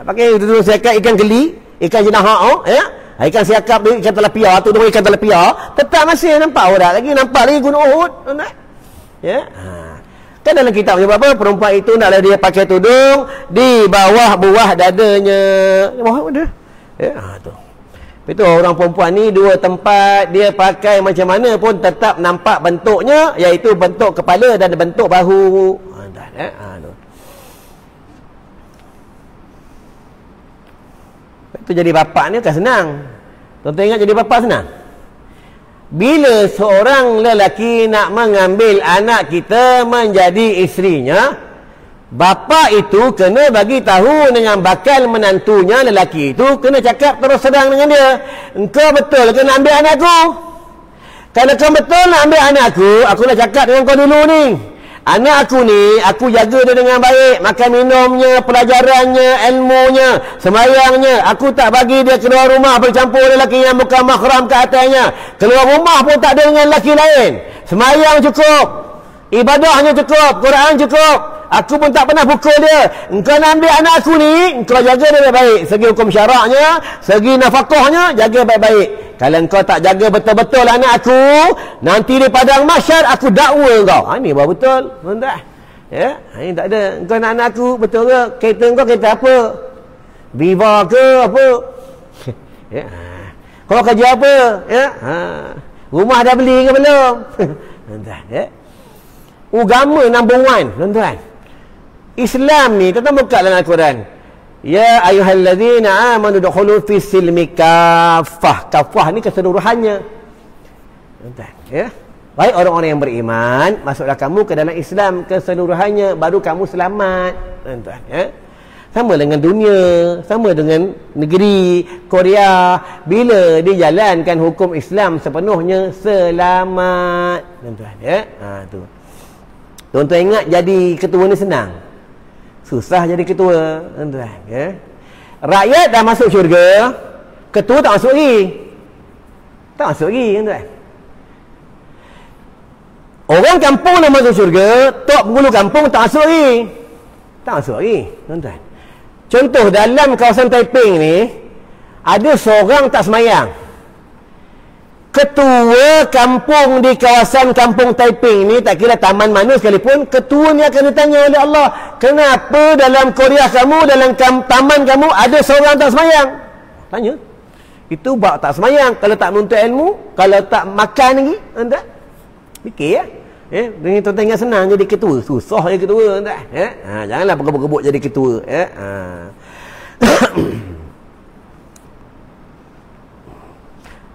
Pakai tudung siakap, ikan geli, ikan jenahak, ya? Ikan siakap, ikan telapia, tudung ikan telapia, tetap masih nampak aurat lagi, nampak lagi gunung Uhud, tuan-tuan. Ya? Kan dalam kitab sebab apa? Perempuan itu naklah dia pakai tudung di bawah buah dadanya. Bawah ada. Ya, tu. Itu orang perempuan ni dua tempat dia pakai macam mana pun tetap nampak bentuknya, iaitu bentuk kepala dan bentuk bahu. Tu. Itu jadi bapa ni kan senang. Tuan-tuan ingat jadi bapa senang? Bila seorang lelaki nak mengambil anak kita menjadi isterinya, bapa itu kena bagi tahu dengan bakal menantunya lelaki itu, kena cakap terus terang dengan dia, engkau betul ke nak ambil anakku? Kalau kau betul nak ambil anakku, aku nak cakap dengan kau dulu ni, anak aku ni, aku jaga dia dengan baik, makan minumnya, pelajarannya, ilmunya, sembahyangnya. Aku tak bagi dia keluar rumah bercampur lelaki yang bukan mahram ke atasnya. Keluar rumah pun tak ada dengan lelaki lain. Sembahyang cukup, ibadahnya cukup, Quran cukup. Aku pun tak pernah pukul dia. Engkau nak ambil anak aku ni, engkau jaga dia baik-baik. Segi hukum syaraknya, segi nafkahnya, jaga baik-baik. Kalau engkau tak jaga betul-betul anak aku, nanti di padang mahsyar aku dakwa kau. Ini baru betul. Tuan-tuan. Ya, ini tak ada. Engkau nak anak aku betul ke? Kereta engkau kereta apa? Viva ke apa? Ya. Kau kerja apa? Ya. Rumah dah beli ke belum? Tuan-tuan, ya. Agama number one, tuan-tuan. Islam ni, tuan-tuan buka dalam Al-Quran. Ya ayyuhallazina amanu dukhulu fis silmi kaffah. Kaffah ni keseluruhannya. Tuan-tuan, ya. Baik orang-orang yang beriman, masuklah kamu ke dalam Islam keseluruhannya, baru kamu selamat. Tuan-tuan, ya. Sama dengan dunia, sama dengan negeri Korea, bila dijalankan hukum Islam sepenuhnya, selamat. Tuan-tuan, ya. Tu. Tuan-tuan ingat jadi ketua ni senang? Susah jadi ketua, tuan-tuan, ya. Rakyat dah masuk syurga, ketua tak masuk lagi. Tak masuk lagi, tuan-tuan. Orang kampung dah masuk syurga, tok penghulu kampung tak masuk lagi. Tak masuk lagi, tuan-tuan. Contoh dalam kawasan Taiping ni, ada seorang tak semayang. Ketua kampung di kawasan kampung Taiping ni, tak kira taman mana sekalipun, ketua ni akan ditanya oleh Allah, kenapa dalam Korea kamu, dalam taman kamu ada seorang tak semayang? Tanya. Itu bab tak semayang. Kalau tak menuntut ilmu, kalau tak makan lagi, anda fikir ya. Dengan tuan-tuan ingat senang jadi ketua, susah jadi ketua, anda. Janganlah berkebut-kebut jadi ketua, ya.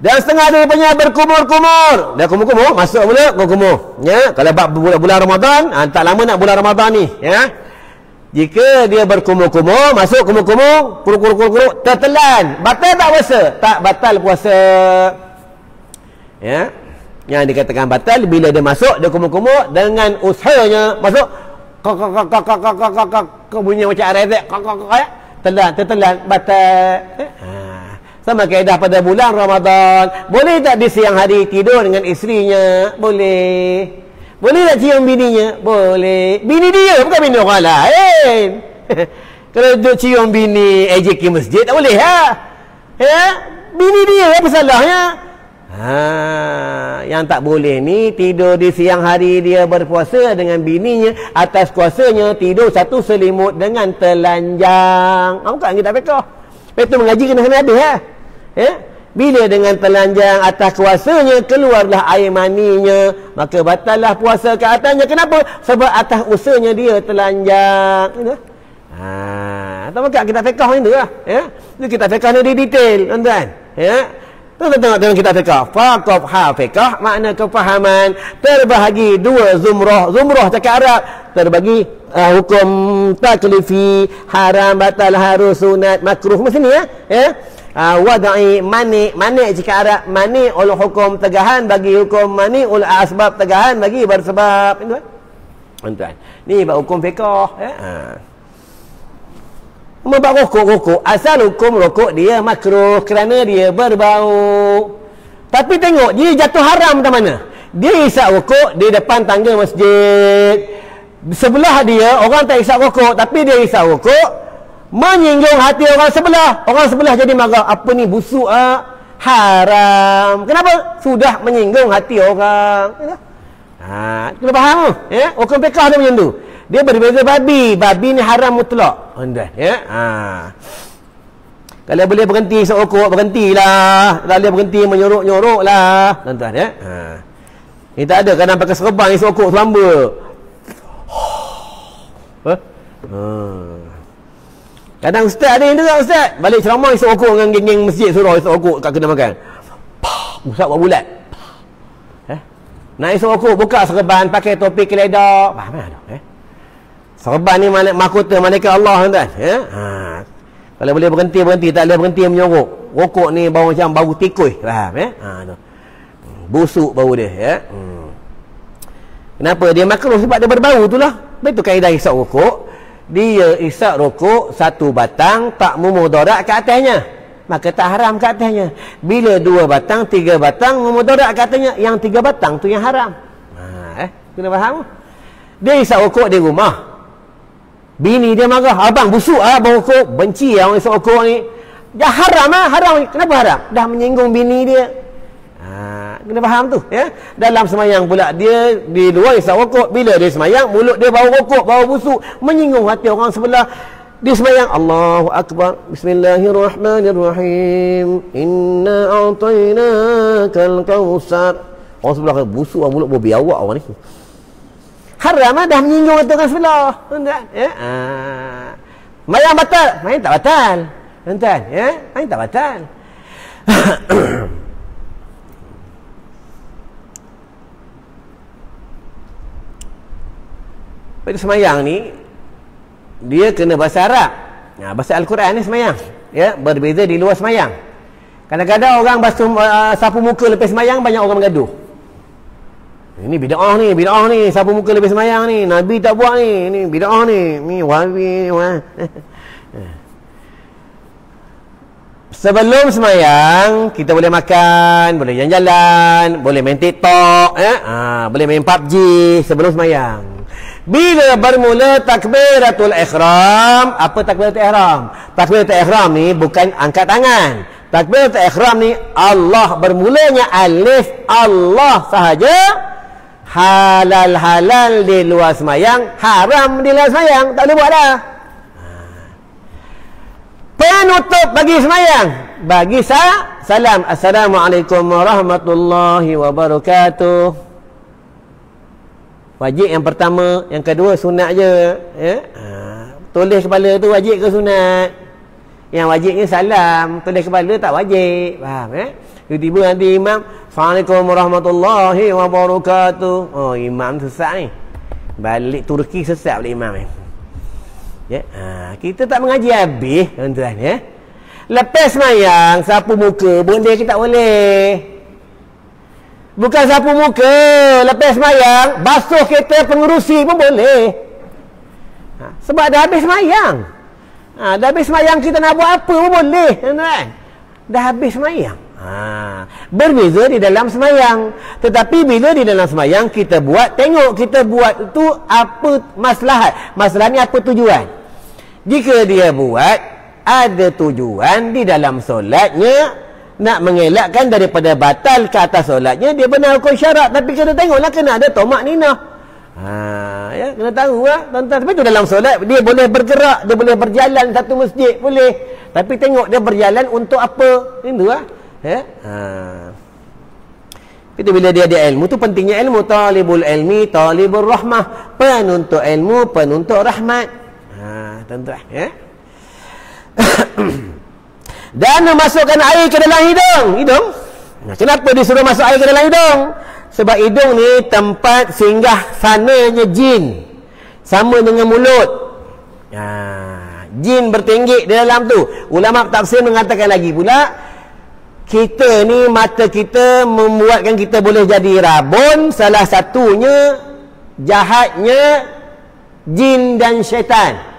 Dan setengah daripadanya berkumur-kumur. Dah kumur-kumur, masuk pula kumur-kumur. Ya, kalau bab bulan Ramadan, tak lama nak bulan Ramadan ni, ya. Jika dia berkumur-kumur, masuk kumur-kumur, kuruk-kuruk, tertelan, batal tak puasa? Tak batal puasa. Ya. Yang dikatakan batal bila dia masuk, dia kumur-kumur dengan usahanya masuk kok bunyi macam rezek, tertelan, batal. Sama kaedah pada bulan Ramadan. Boleh tak di siang hari tidur dengan isterinya? Boleh. Boleh tak cium bininya? Boleh. Bini dia, bukan bini orang lain. Kalau duduk cium bini AJK masjid, tak boleh, ha? Ya? Bini dia, apa salahnya? Yang tak boleh ni, tidur di siang hari dia berpuasa dengan bininya, atas kuasanya tidur satu selimut dengan telanjang. Bukan kita fiqh. Itu mengaji kena ada, ha? Ya? Bila dengan telanjang atas kuasanya keluarlah air maninya, maka batallah puasa ke atasnya. Kenapa? Sebab atas usahanya dia telanjang. Tak bukan kita fiqh ni tu lah, ya? Itu kita fiqh ni di detail, tuan-tuan, ya? Tuan-tuan tengok dalam kitab fiqh. Faqah fiqh makna kefahaman terbahagi dua zumrah. Zumrah cakap Arab terbagi hukum taklifi, haram, batal, harus, sunat, makruh, macam ni, ya. Wada'i, mani cakap Arab, mani ul hukum tegahan bagi hukum, mani ul asbab tegahan bagi bersebab. Tuan-tuan, ni bab hukum fiqh, ya. Bab rokok, asal hukum rokok dia makruh kerana dia berbau. Tapi tengok dia jatuh haram macam mana. Dia isap rokok di depan tangga masjid. Sebelah dia orang tak isap rokok, tapi dia isap rokok, menyinggung hati orang sebelah. Orang sebelah jadi marah. Apa ni busuk, haram. Kenapa? Sudah menyinggung hati orang. Kena faham tu, ya? Hukum fiqh dia macam tu. Dia berbeza babi. Babi ni haram mutlak. Tuan-tuan, ya? Kalau boleh berhenti sokok, berhentilah. Kalau boleh berhenti menyorok-nyorok lah. Tuan-tuan, ya? Ni tak ada kadang pakai serban ni sokok selamba. Kadang ustaz ada yang dengar ustaz. Balik ceramah sokok dengan geng-geng masjid suruh sokok kat kedai makan. Ustaz buat bulat. Nak sokok buka serban pakai topi keledar. Faham tak? Serban ni mahkota malaikat Allah tuan-tuan, ya? Kalau boleh berhenti, tak boleh berhenti menyorok. Rokok ni bau macam bau tikus, faham, ya? Busuk bau dia, ya? Kenapa dia makruh? Sebab dia berbau tu lah. Betul kaedah isap rokok. Dia isap rokok satu batang tak memudarat ke atasnya, maka tak haram ke atasnya. Bila 2 batang, 3 batang memudarat ke atasnya, yang 3 batang tu yang haram. Kena faham? Dia isap rokok di rumah. Bini dia marah, abang busuk bau rokok. Benci orang isap rokok ni. Dah haram haram. Kenapa haram? Dah menyinggung bini dia. Kena faham tu, ya? Dalam semayang pula dia di luar isap rokok. Bila dia semayang, mulut dia bau rokok, bau busuk, menyinggung hati orang sebelah. Dia semayang, Allahu Akbar, Bismillahirrahmanirrahim, Inna a'tainakal kautsar. Orang sebelah kata, busuk mulut bau biawak orang ni. Haram dah menyinggung hati orang sebelah. Tuan-tuan, ya? Semayang batal? Semayang tak batal. Tuan-tuan, ya? Semayang tak batal. Pada semayang ni dia kena bahasa Arab. Bahasa Al-Quran ni semayang, ya, berbeza di luar semayang. Kadang-kadang orang basuh sapu muka lepas semayang, banyak orang bergaduh. Ini bid'ah ni, sapu muka lepas semayang ni, Nabi tak buat ni, ini bid'ah ni, wahabi ni. Sebelum semayang kita boleh makan, boleh jalan-jalan, boleh main TikTok, ya? Boleh main PUBG sebelum semayang. Bila bermula takbiratul ihram, apa takbiratul ihram? Takbiratul ihram ni bukan angkat tangan. Takbiratul ihram ni Allah bermulanya alif Allah sahaja. Halal di luar semayang, haram di luar semayang, tak boleh buat dah. Penutup bagi semayang, bagi salam, Assalamualaikum warahmatullahi wabarakatuh. Wajib yang pertama, yang kedua sunat je, ya? Tulis kepala tu wajib ke sunat? Yang wajibnya salam, tulis kepala tak wajib, faham, ya? Tiba-tiba nanti imam, Assalamualaikum warahmatullahi wabarakatuh. Oh, imam sesat ni, balik Turki sesat balik imam ni, ya? Kita tak mengaji habis, tuan-tuan, ya? Lepas semayang sapu muka, benda kita tak boleh. Bukan sapu muka, lepas semayang basuh kereta pengerusi pun boleh. Sebab dah habis semayang. Dah habis semayang, kita nak buat apa pun boleh, tuan-tuan. Dah habis semayang. Berbeza di dalam semayang. Tetapi bila di dalam semayang kita buat, tengok kita buat tu apa maslahat. Masalah ni apa tujuan. Jika dia buat ada tujuan di dalam solatnya, nak mengelakkan daripada batal ke atas solatnya, dia benar hukum syarat. Tapi kita tengoklah kena ada tomak ninah. Ya, kena tahu lah, tuan-tuan. Tapi tu dalam solat dia boleh bergerak, dia boleh berjalan satu masjid, boleh. Tapi tengok dia berjalan untuk apa. Itu lah, ya. Itu bila dia ada ilmu tu, pentingnya ilmu. Talibul ilmi, talibul rahmah. Penuntut ilmu, penuntut rahmat. Tuan-tuan, ya. Dan memasukkan air ke dalam hidung. Kenapa disuruh masuk air ke dalam hidung? Sebab hidung ni tempat singgah sananya jin, sama dengan mulut. Jin bertinggik di dalam tu. Ulama tafsir mengatakan lagi pula, kita ni mata kita membuatkan kita boleh jadi rabun. Salah satunya jahatnya jin dan syaitan.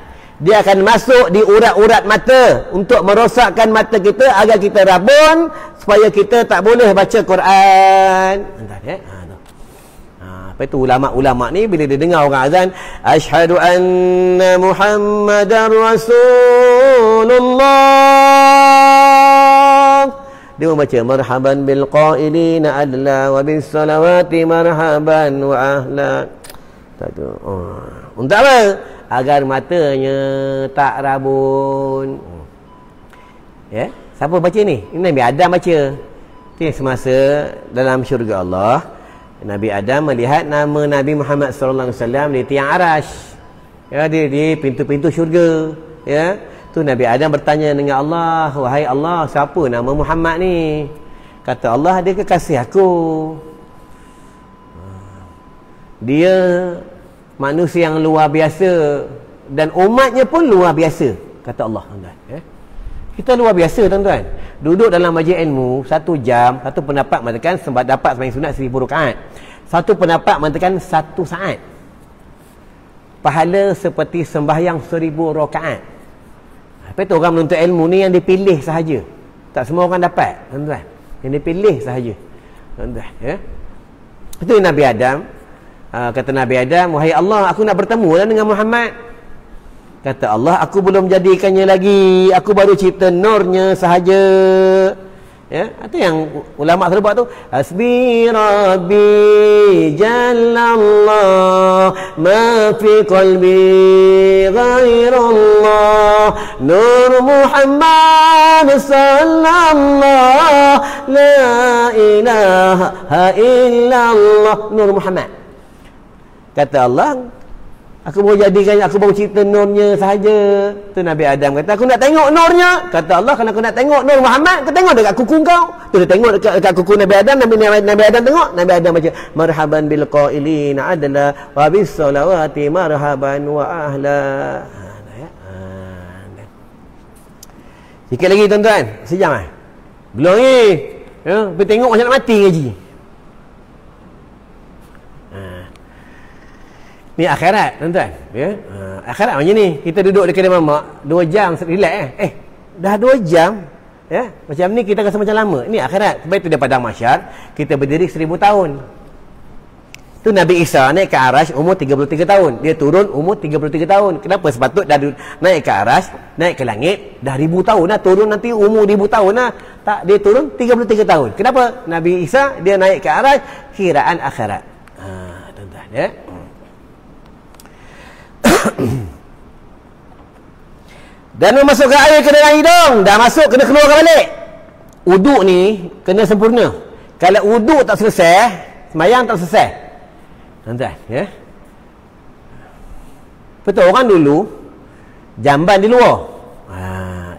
Dia akan masuk di urat-urat mata untuk merosakkan mata kita agar kita rabun, supaya kita tak boleh baca Quran. Entah, ya? Apa itu ulama-ulama ni bila dia dengar orang azan, asyhadu anna Muhammadar Rasulullah, dia membaca marhaban bil qailina adla wa bis salawati marhaban wa ahla. Untuk apa? Agar matanya tak rabun. Ya, siapa baca ni? Ini Nabi Adam baca. Itu semasa dalam syurga Allah, Nabi Adam melihat nama Nabi Muhammad sallallahu alaihi wasallam di tiang arash. Ya, di pintu-pintu syurga. Ya, tu Nabi Adam bertanya dengan Allah, wahai Allah, siapa nama Muhammad ni? Kata Allah, dia kekasih aku. Dia manusia yang luar biasa dan umatnya pun luar biasa, kata Allah. Kita luar biasa, tuan-tuan. Duduk dalam majlis ilmu 1 jam, satu pendapat mengatakan sebab dapat sembahyang sunat 1000 rakaat. Satu pendapat mengatakan 1 saat. Pahala seperti sembahyang 1000 rakaat. Apa itu orang menuntut ilmu ni yang dipilih sahaja. Tak semua orang dapat, tuan-tuan. Yang dipilih sahaja, tuan-tuan. Ya. Itu Nabi Adam. Kata Nabi Adam, wahai Allah, aku nak bertemu lah dengan Muhammad. Kata Allah, aku belum jadikannya lagi, aku baru cipta nurnya sahaja. Ya, itu yang ulama selalu buat tu. Hasbi Rabbi Jallallah ma fi qalbi ghairullah Nur Muhammad sallallahu la ilaha illallah Nur Muhammad. Kata Allah, aku baru jadikan, aku baru cipta nurnya sahaja. Tu Nabi Adam kata, aku nak tengok nurnya. Kata Allah, kalau aku nak tengok nur Muhammad, kau tengok dekat kuku kau. Tu dia tengok dekat kuku Nabi Adam. Nabi Adam tengok. Nabi Adam baca marhaban bil qailina adla wa bis salawati marhaban wa ahla. Sikit lagi, tuan-tuan. Sejam ah. Belum ni. Ya, pergi tengok macam nak mati ngaji. Ni akhirat, tuan-tuan. Ya? Akhirat macam ni. Kita duduk di kedai mamak 2 jam relax dah 2 jam. Ya? Macam ni kita rasa macam lama. Ni akhirat. Sebab itu dia padang mahsyar kita berdiri 1000 tahun. Tu Nabi Isa naik ke arash umur 33 tahun. Dia turun umur 33 tahun. Kenapa? Sepatut dah naik ke arash, naik ke langit dah 1000 tahun dah, turun nanti umur 1000 tahun dah. Tak, dia turun 33 tahun. Kenapa? Nabi Isa dia naik ke arash kiraan akhirat. Tuan-tuan, ya. Dan memasukkan air ke dalam hidung, dah masuk kena keluarkan balik. Uduk ni kena sempurna. Kalau uduk tak selesai, sembahyang tak selesai, tuan-tuan, ya. Betul, orang dulu jamban di luar,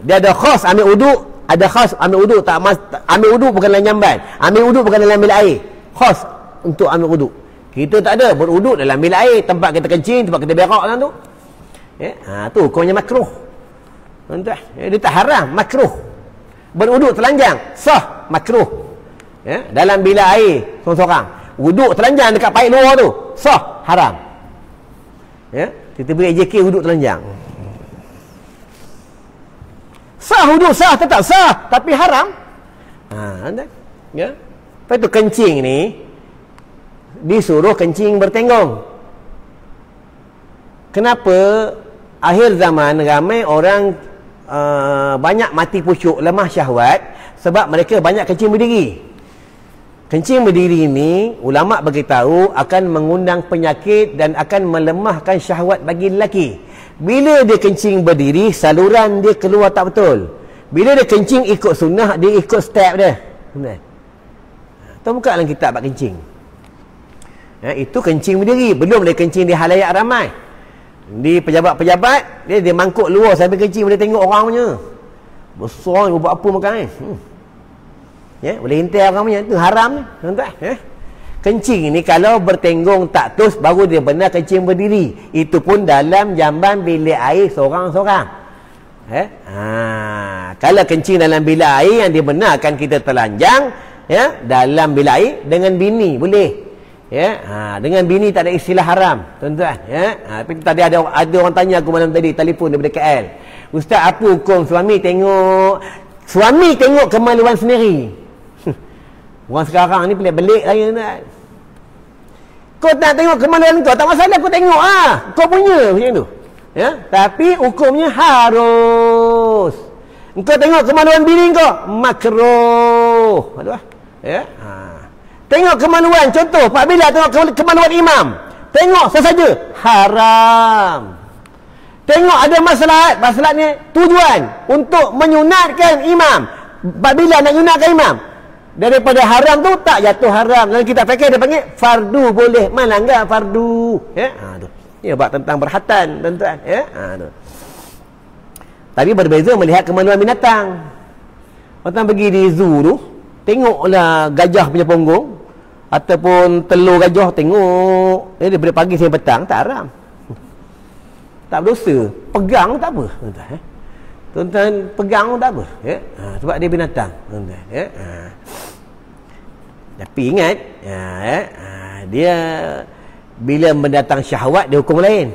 dia ada khas ambil uduk, ada khas ambil uduk. Tak ambil uduk bukan dalam jamban, ambil uduk bukan dalam bilik air, khas untuk ambil uduk. Kita tak ada, beruduk dalam bilik air, tempat kita kencing, tempat kita berak kan tu. Ya, tu hukumnya makruh. Tuan-tuan, ya, dia tak haram, makruh. Beruduk telanjang, sah, makruh. Ya, dalam bilik air seorang-seorang. Uduk telanjang dekat paip luar tu, sah, haram. Ya, kita beri AJK uduk telanjang. Sah uduk, sah, tetap sah, tapi haram. Tuan-tuan, ya. Lepas tu kencing ni disuruh kencing bertenggong. Kenapa akhir zaman ramai orang banyak mati pucuk, lemah syahwat? Sebab mereka banyak kencing berdiri. Kencing berdiri ini ulama beritahu akan mengundang penyakit dan akan melemahkan syahwat bagi lelaki. Bila dia kencing berdiri, saluran dia keluar tak betul. Bila dia kencing ikut sunnah, dia ikut step dia. Benar. Tuan buka dalam kitab bab kencing. Ya, itu kencing berdiri. Belum dia kencing di halayak ramai. Di pejabat-pejabat, dia mangkuk luar sambil kencing, boleh tengok orang punya. Besar, buat apa makan ni? Ya, boleh hintai orang punya. Itu haram ni, tuan-tuan. Ya. Kencing ni kalau bertenggong tak tus, baru dia benar kencing berdiri. Itu pun dalam jamban bilik air seorang-seorang. Ya. Kalau kencing dalam bilik air yang dibenarkan kita telanjang, ya, dalam bilik air dengan bini boleh. Ya, dengan bini tak ada istilah haram, tuan-tuan. Ya, tapi tadi ada orang tanya aku malam tadi, telefon daripada KL. Ustaz, apa hukum suami tengok kemaluan sendiri? Orang sekarang ni pelik-pelik lagi, tuan. Kau tak tengok kemaluan kau, tak masalah, kau tengok kau punya macam tu. Ya, tapi hukumnya harus. Engkau tengok kemaluan bini kau, makruh. contoh. Aduh. Ya. Tengok kemaluan, contoh. Apabila tengok kemaluan imam, tengok sesaja, haram. Tengok ada maslahat, maslahatnya tujuan untuk menyunatkan imam. Apabila nak nyunatkan imam, daripada haram tu tak jatuh haram. Dan kita fikir dia panggil fardu boleh, melanggar fardu. Ya. Tu. Ini bab tentang berhatan, tuan-tuan. Ya. Tu. Tapi berbeza melihat kemaluan binatang. Orang pergi di zoo tu, tengoklah gajah punya punggung ataupun telur gajah, tengok. Daripada pagi sampai petang tak haram. Tak berdosa. Pegang tak apa, tuan-tuan. Tuan-tuan pegang tak apa. Ya? Sebab dia binatang, tuan-tuan. Ya? Tapi ingat, dia bila mendatang syahwat dia hukum lain.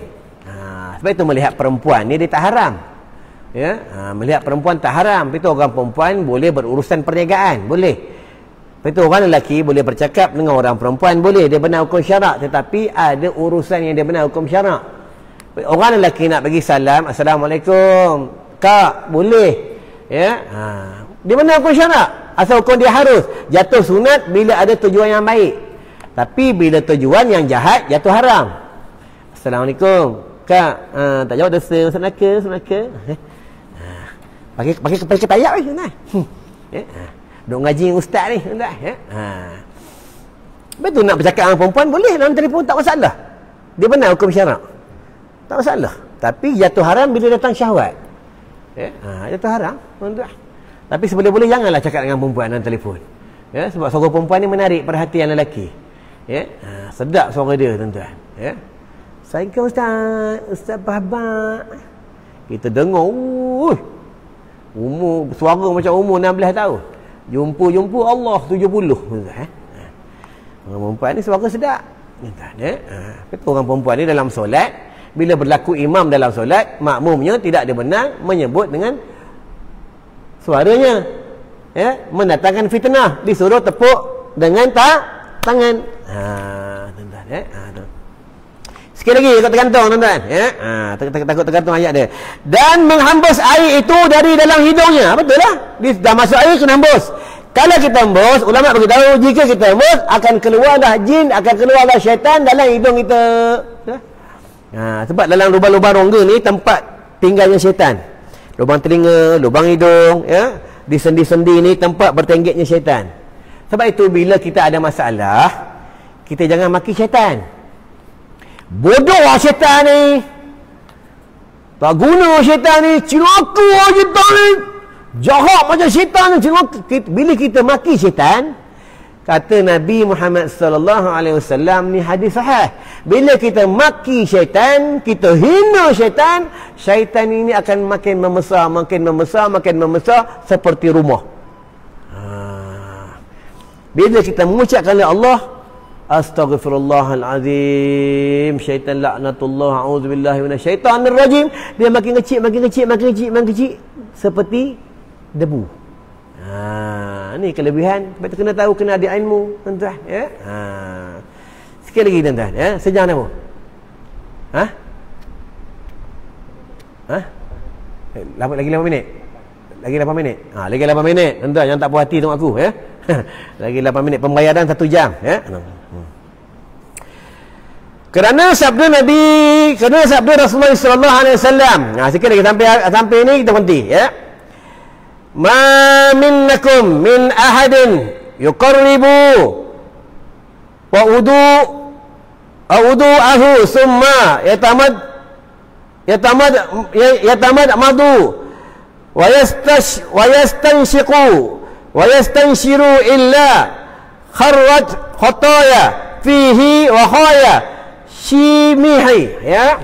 Sebab itu melihat perempuan ni dia tak haram. Ya, melihat perempuan tak haram. Itu orang perempuan boleh berurusan perniagaan, boleh. Itu orang lelaki boleh bercakap dengan orang perempuan, boleh. Dia benar hukum syarak, tetapi ada urusan yang dia benar hukum syarak. Orang lelaki nak bagi salam, Assalamualaikum Kak, boleh. Ya, dia benar hukum syarak. Asal hukum dia harus jatuh sunat bila ada tujuan yang baik. Tapi bila tujuan yang jahat, jatuh haram. Assalamualaikum Kak, tak jawab dosa, senaka. Pakai ketayak ni, tuan. Duk ngaji dengan ustaz ni, tuan. Betul nak bercakap dengan perempuan boleh dalam telefon, tak masalah. Dia benar hukum syarak. Tak masalah. Tapi jatuh haram bila datang syahwat. Jatuh haram, tuan. Tapi seboleh-boleh janganlah cakap dengan perempuan dalam telefon. Ya, sebab suara perempuan ni menarik perhatian lelaki. Ya, sedap suara dia, tuan-tuan. Ya. Assalamualaikum Ustaz. Ustaz Bahabak. Kita dengar, umur suara macam umur 16 tahun. Jumpa Allah 70. Tuan-tuan. Orang perempuan ni suara sedap. Tuan-tuan, ya. Betul orang perempuan ni dalam solat, bila berlaku imam dalam solat, makmumnya tidak ada benar menyebut dengan suaranya, ya, mendatangkan fitnah. Disuruh tepuk dengan tangan. Tuan-tuan, ya. Sikit lagi takut tergantung, tuan-tuan, ya. Takut tergantung ayat dia. Dan menghembus air itu dari dalam hidungnya. Betul lah. Dia dah masuk air kena hembus. Kalau kita hembus, ulama beritahu jika kita hembus akan keluarlah jin, akan keluarlah syaitan dalam hidung kita. Sebab dalam lubang-lubang rongga ni tempat tinggalnya syaitan. Lubang telinga, lubang hidung, ya. Di sendi-sendi ni tempat bertenggeknya syaitan. Sebab itu bila kita ada masalah, kita jangan maki syaitan. Bodoh lah syaitan ni. Tak guna syaitan ni. Cilaka lah syaitan ni. Jahat macam syaitan ni. Bila kita maki syaitan, kata Nabi Muhammad sallallahu alaihi wasallam, ni hadis sahih. Bila kita maki syaitan, kita hina syaitan, syaitan ini akan makin membesar seperti rumah. Bila kita mengucapkan Allah, Astaghfirullahalazim, syaitan laknatullah, a'udzubillahi minasyaitanir rajim, dia makin kecil seperti debu. Ni kelebihan. Sebab tu kena tahu, kena ada ilmu, tuan-tuan, ya. Sikit lagi, tuan-tuan, ya. Sejam dah pun. Lagi 8 minit. Lagi 8 minit. Lagi 8 minit, tuan-tuan, jangan tak puas hati tengok aku, ya. Lagi 8 minit, pembayaran 1 jam, ya. Kerana sabda Rasulullah sallallahu alaihi wasallam. Sikit lagi sampai ni kita berhenti, ya. Ma minnakum min ahadin yuqarribu wa wudu'ahu summa yatamad madu wa yastanshiqu wa yastanshiru illa kharrat khataya fihi wa khaya shimihi, ya.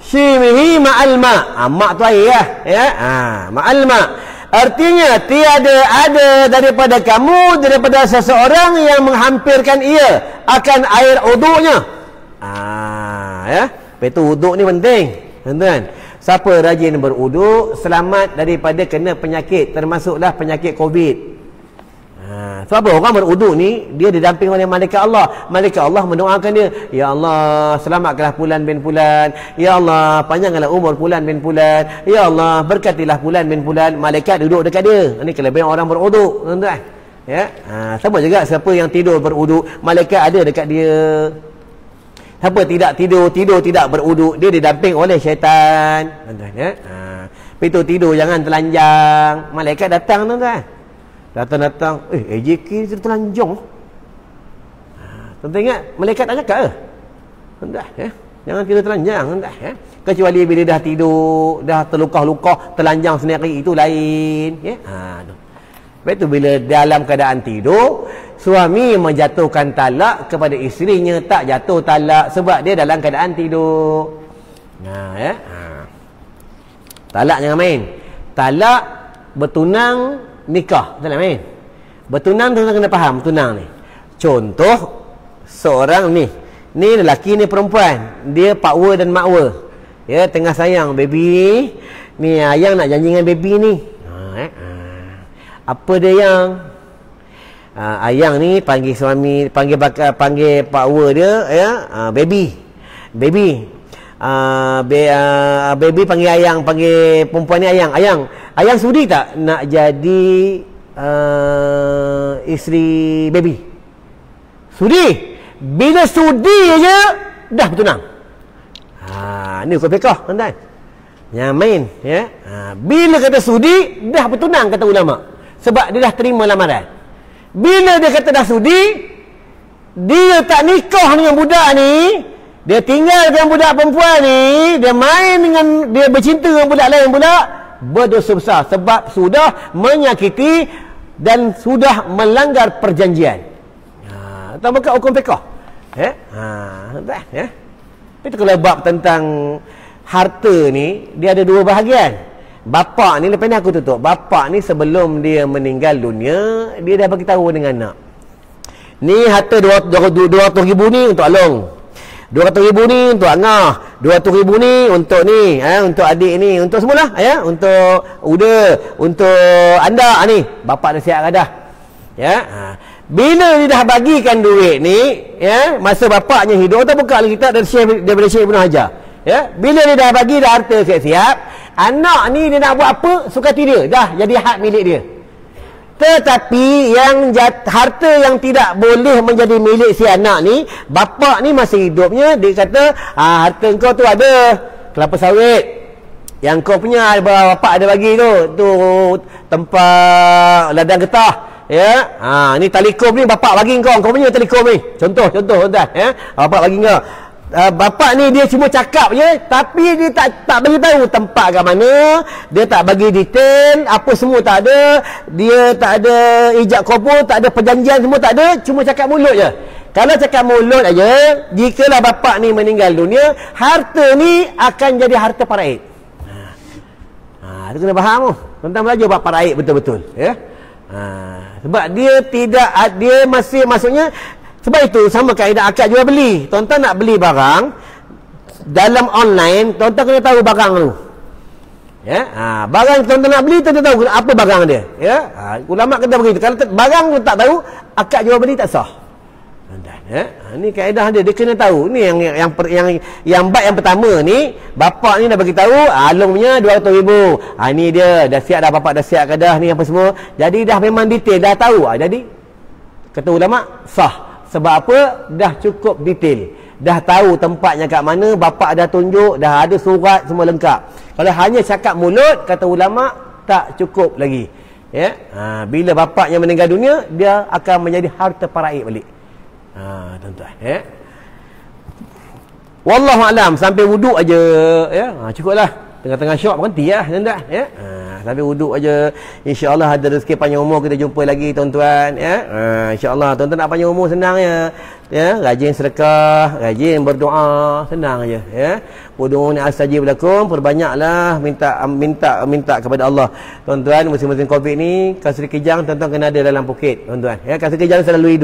Shimihi ma'al ma'. Ma' tu air, ya. Ma'al ma'. Artinya tiada ada daripada kamu, daripada seseorang yang menghampirkan ia akan air uduknya. Ya. Itu uduk ni penting, tuan-tuan. Siapa rajin beruduk selamat daripada kena penyakit, termasuklah penyakit Covid. Sebab apa? Orang beruduk ni dia didamping oleh malaikat Allah. Malaikat Allah mendoakan dia, ya Allah, selamatkanlah Fulan bin Fulan. Ya Allah, panjangkanlah umur Fulan bin Fulan. Ya Allah, berkatilah Fulan bin Fulan. Malaikat duduk dekat dia. Ini kelebihan orang beruduk, tuan-tuan. Ya, sama juga siapa yang tidur berwuduk, malaikat ada dekat dia. Siapa tidak tidur tidak berwuduk, dia didamping oleh syaitan. Tuan-tuan ya. Itu tidur jangan telanjang. Malaikat datang tuan-tuan. Datang, AJK telanjang. Tuan-tuan ingat malaikat tak cakap ke? Tuan-tuan ya. Jangan tidur telanjang tuan-tuan ya. Kecuali bila dah tidur, dah terluka-luka, telanjang sendiri, itu lain ya. Lepas tu bila dalam keadaan tidur, suami menjatuhkan talak kepada isterinya, tak jatuh talak sebab dia dalam keadaan tidur. Ya. Talak jangan main. Talak bertunang nikah, tak nak main. Bertunang tu kena faham tunang ni. Contoh seorang ni lelaki ni perempuan, dia pakwa dan makwa. Ya, tengah sayang baby ni, ayang nak janji dengan baby ni. Apa dia yang ayang ni panggil suami, panggil pakwa dia ya, baby. Baby panggil ayang, panggil perempuan ni ayang. Ayang sudi tak nak jadi isteri baby? Sudi. Bila sudi aja dah bertunang. Ni hukum fiqh tuan-tuan. Jangan main ya. Bila kata sudi dah bertunang kata ulama. Sebab dia dah terima lamaran. Bila dia kata dah sudi, dia tak nikah dengan budak ni, dia tinggal dengan budak perempuan ni, dia main dengan, dia bercinta dengan budak lain pula, berdosa besar sebab sudah menyakiti dan sudah melanggar perjanjian. Tak buka hukum fiqh. Itu kalau bab tentang harta ni, dia ada dua bahagian. Bapa ni, lepas ni aku tutup. Bapa ni sebelum dia meninggal dunia, dia dah bagi tahu dengan anak, ni harta 200,000 ni untuk Along, 200,000 ni untuk Angah, 200,000 ni untuk ni, untuk adik ni, untuk semualah ya, untuk Uda, untuk anda ni. Bapa dah siap dah ya. Bila dia dah bagikan duit ni ya, masa bapaknya hidup, tak buka lagi kitab daripada Syekh Ibn Hajar ya. Bila dia dah bagi dah harta siap, anak ni dia nak buat apa suka dia, dah jadi hak milik dia. Tetapi yang harta yang tidak boleh menjadi milik si anak ni, bapak ni masih hidupnya, dia kata harta kau tu ada kelapa sawit yang kau punya, bapak ada bagi tu tempat ladang getah ya. Ni Telekom ni bapak bagi kau punya Telekom ni. Contoh tuan-tuan ya. Bapak bagi kau. Bapak ni dia cuma cakap je, tapi dia tak bagi tahu tempat kat mana, dia tak bagi detail, apa semua tak ada, dia tak ada ijab kabul, tak ada perjanjian, semua tak ada, cuma cakap mulut je. Kalau cakap mulut aja, jikalau bapak ni meninggal dunia, harta ni akan jadi harta paraib. Itu kena faham tu. Tuan-tuan belajar bab paraib betul-betul ya. Sebab dia masih, maksudnya sebab itu sama kaedah akad jual beli. Tuan-tuan nak beli barang dalam online, tuan-tuan kena tahu barang tu ya. Barang tuan-tuan nak beli, tuan-tuan tahu apa barang dia ya. Ulama kata begitu. Kalau barang tu tak tahu, akad jual beli tak sah tuan-tuan ya. Ni kaedah dia kena tahu. Ni yang bab yang pertama ni, bapak ni dah bagi tahu Along punya 200,000. Ni dia dah siap dah, bapak dah siap ke dah ni apa semua. Jadi dah memang detail, dah tahu. Jadi kata ulama sah. Sebab apa? Dah cukup detail. Dah tahu tempatnya kat mana, bapak dah tunjuk, dah ada surat, semua lengkap. Kalau hanya cakap mulut, kata ulama, tak cukup lagi. Ya? Bila bapaknya meninggal dunia, dia akan menjadi harta paraib balik. Tuan-tuan. Ya? Wallahualam, sampai wuduk aja. Ya? Cukuplah. Tengah-tengah syok berhenti lah tuan-tuan ya. Sampai wuduk aja. InsyaAllah ada rezeki panjang umur, kita jumpa lagi tuan-tuan ya. InsyaAllah tuan-tuan nak panjang umur senang ya. Rajin sedekah, rajin berdoa, senang aja ya. Ud'uni astajib lakum, perbanyaklah minta kepada Allah. Tuan-tuan, musim-musim Covid ni, kasur kejang tuan-tuan kena ada dalam poket tuan-tuan ya. Kasur kejang selalu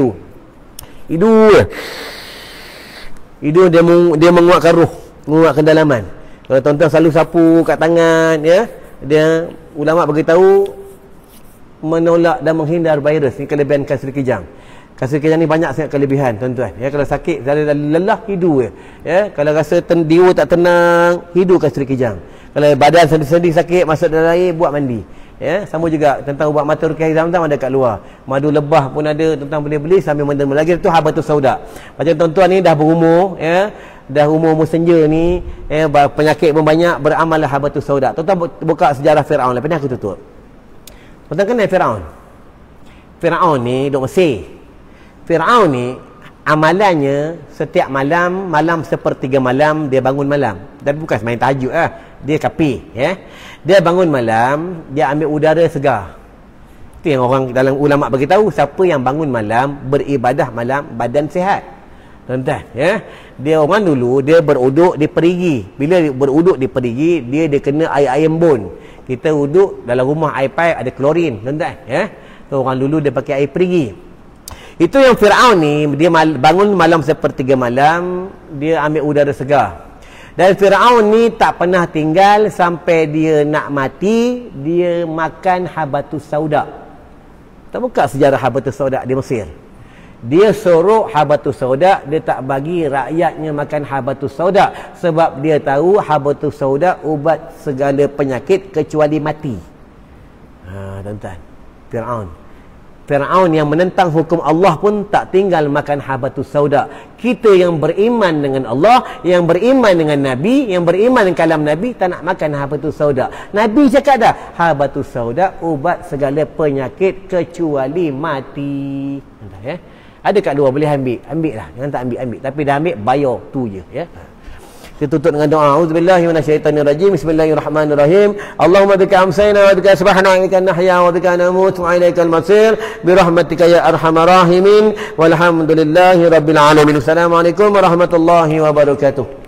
hidu dia menguatkan ruh, menguatkan dalaman. Kalau tuan-tuan selalu sapu kat tangan ya, dia ulama beritahu menolak dan menghindar virus. Ni kelebihan kasur kejang. Kasur kejang ni banyak sangat kelebihan tuan-tuan ya. Kalau sakit, lelah, hidu ya. Kalau rasa jiwa tak tenang, hidu kasur kejang. Kalau badan sendi-sendi sakit, masuk dalam air, buat mandi Ya, sama juga tentang ubat mata ruqyah Zam-Zam ada kat luar. Madu lebah pun ada, tentang boleh beli sambil minum lagi. Itu habatus sauda. Macam tuan-tuan ni dah berumur, ya, dah umur senja ni, penyakit pun banyak, beramallah habatus sauda. Tuan-tuan buka sejarah Firaun, lepas ni aku tutup. Tuan-tuan kenal Firaun? Firaun ni duk Mesir. Firaun ni amalannya setiap malam sepertiga malam dia bangun malam. Dan bukan main tahajud lah. Dia kafir, ya. Dia bangun malam, dia ambil udara segar. Itu yang orang dalam ulama beritahu, siapa yang bangun malam, beribadah malam, badan sihat. Tuan-tuan, ya. Dia orang dulu dia beruduk di perigi. Bila beruduk di perigi, dia kena air embun. Kita uduk dalam rumah air paip ada klorin, tuan-tuan, ya. Orang dulu dia pakai air perigi. Itu yang Firaun ni, dia bangun malam sepertiga malam, dia ambil udara segar. Dan Firaun ni tak pernah tinggal sampai dia nak mati, dia makan habatus sauda. Kita buka sejarah habatus sauda di Mesir. Dia sorok habatus sauda, dia tak bagi rakyatnya makan habatus sauda sebab dia tahu habatus sauda ubat segala penyakit kecuali mati. Tuan-tuan, Firaun yang menentang hukum Allah pun tak tinggal makan habatus sauda. Kita yang beriman dengan Allah, yang beriman dengan Nabi, yang beriman dengan kalam Nabi, tak nak makan habatus sauda. Nabi cakap dah, habatus sauda ubat segala penyakit kecuali mati. Ya? Ada kat luar boleh ambil lah. Jangan tak ambil. Tapi dah ambil, bayar tu je, ya. Kita tutup dengan doa. Auzubillahi minasyaitonirrajim. Bismillahirrahmanirrahim. Allahumma bika amsayna wa bika asbahna wa bika nahya wa bika namut wa ilaikal masir bi rahmatika ya arhamar rahimin walhamdulillahi rabbil alamin. Assalamualaikum warahmatullahi wabarakatuh.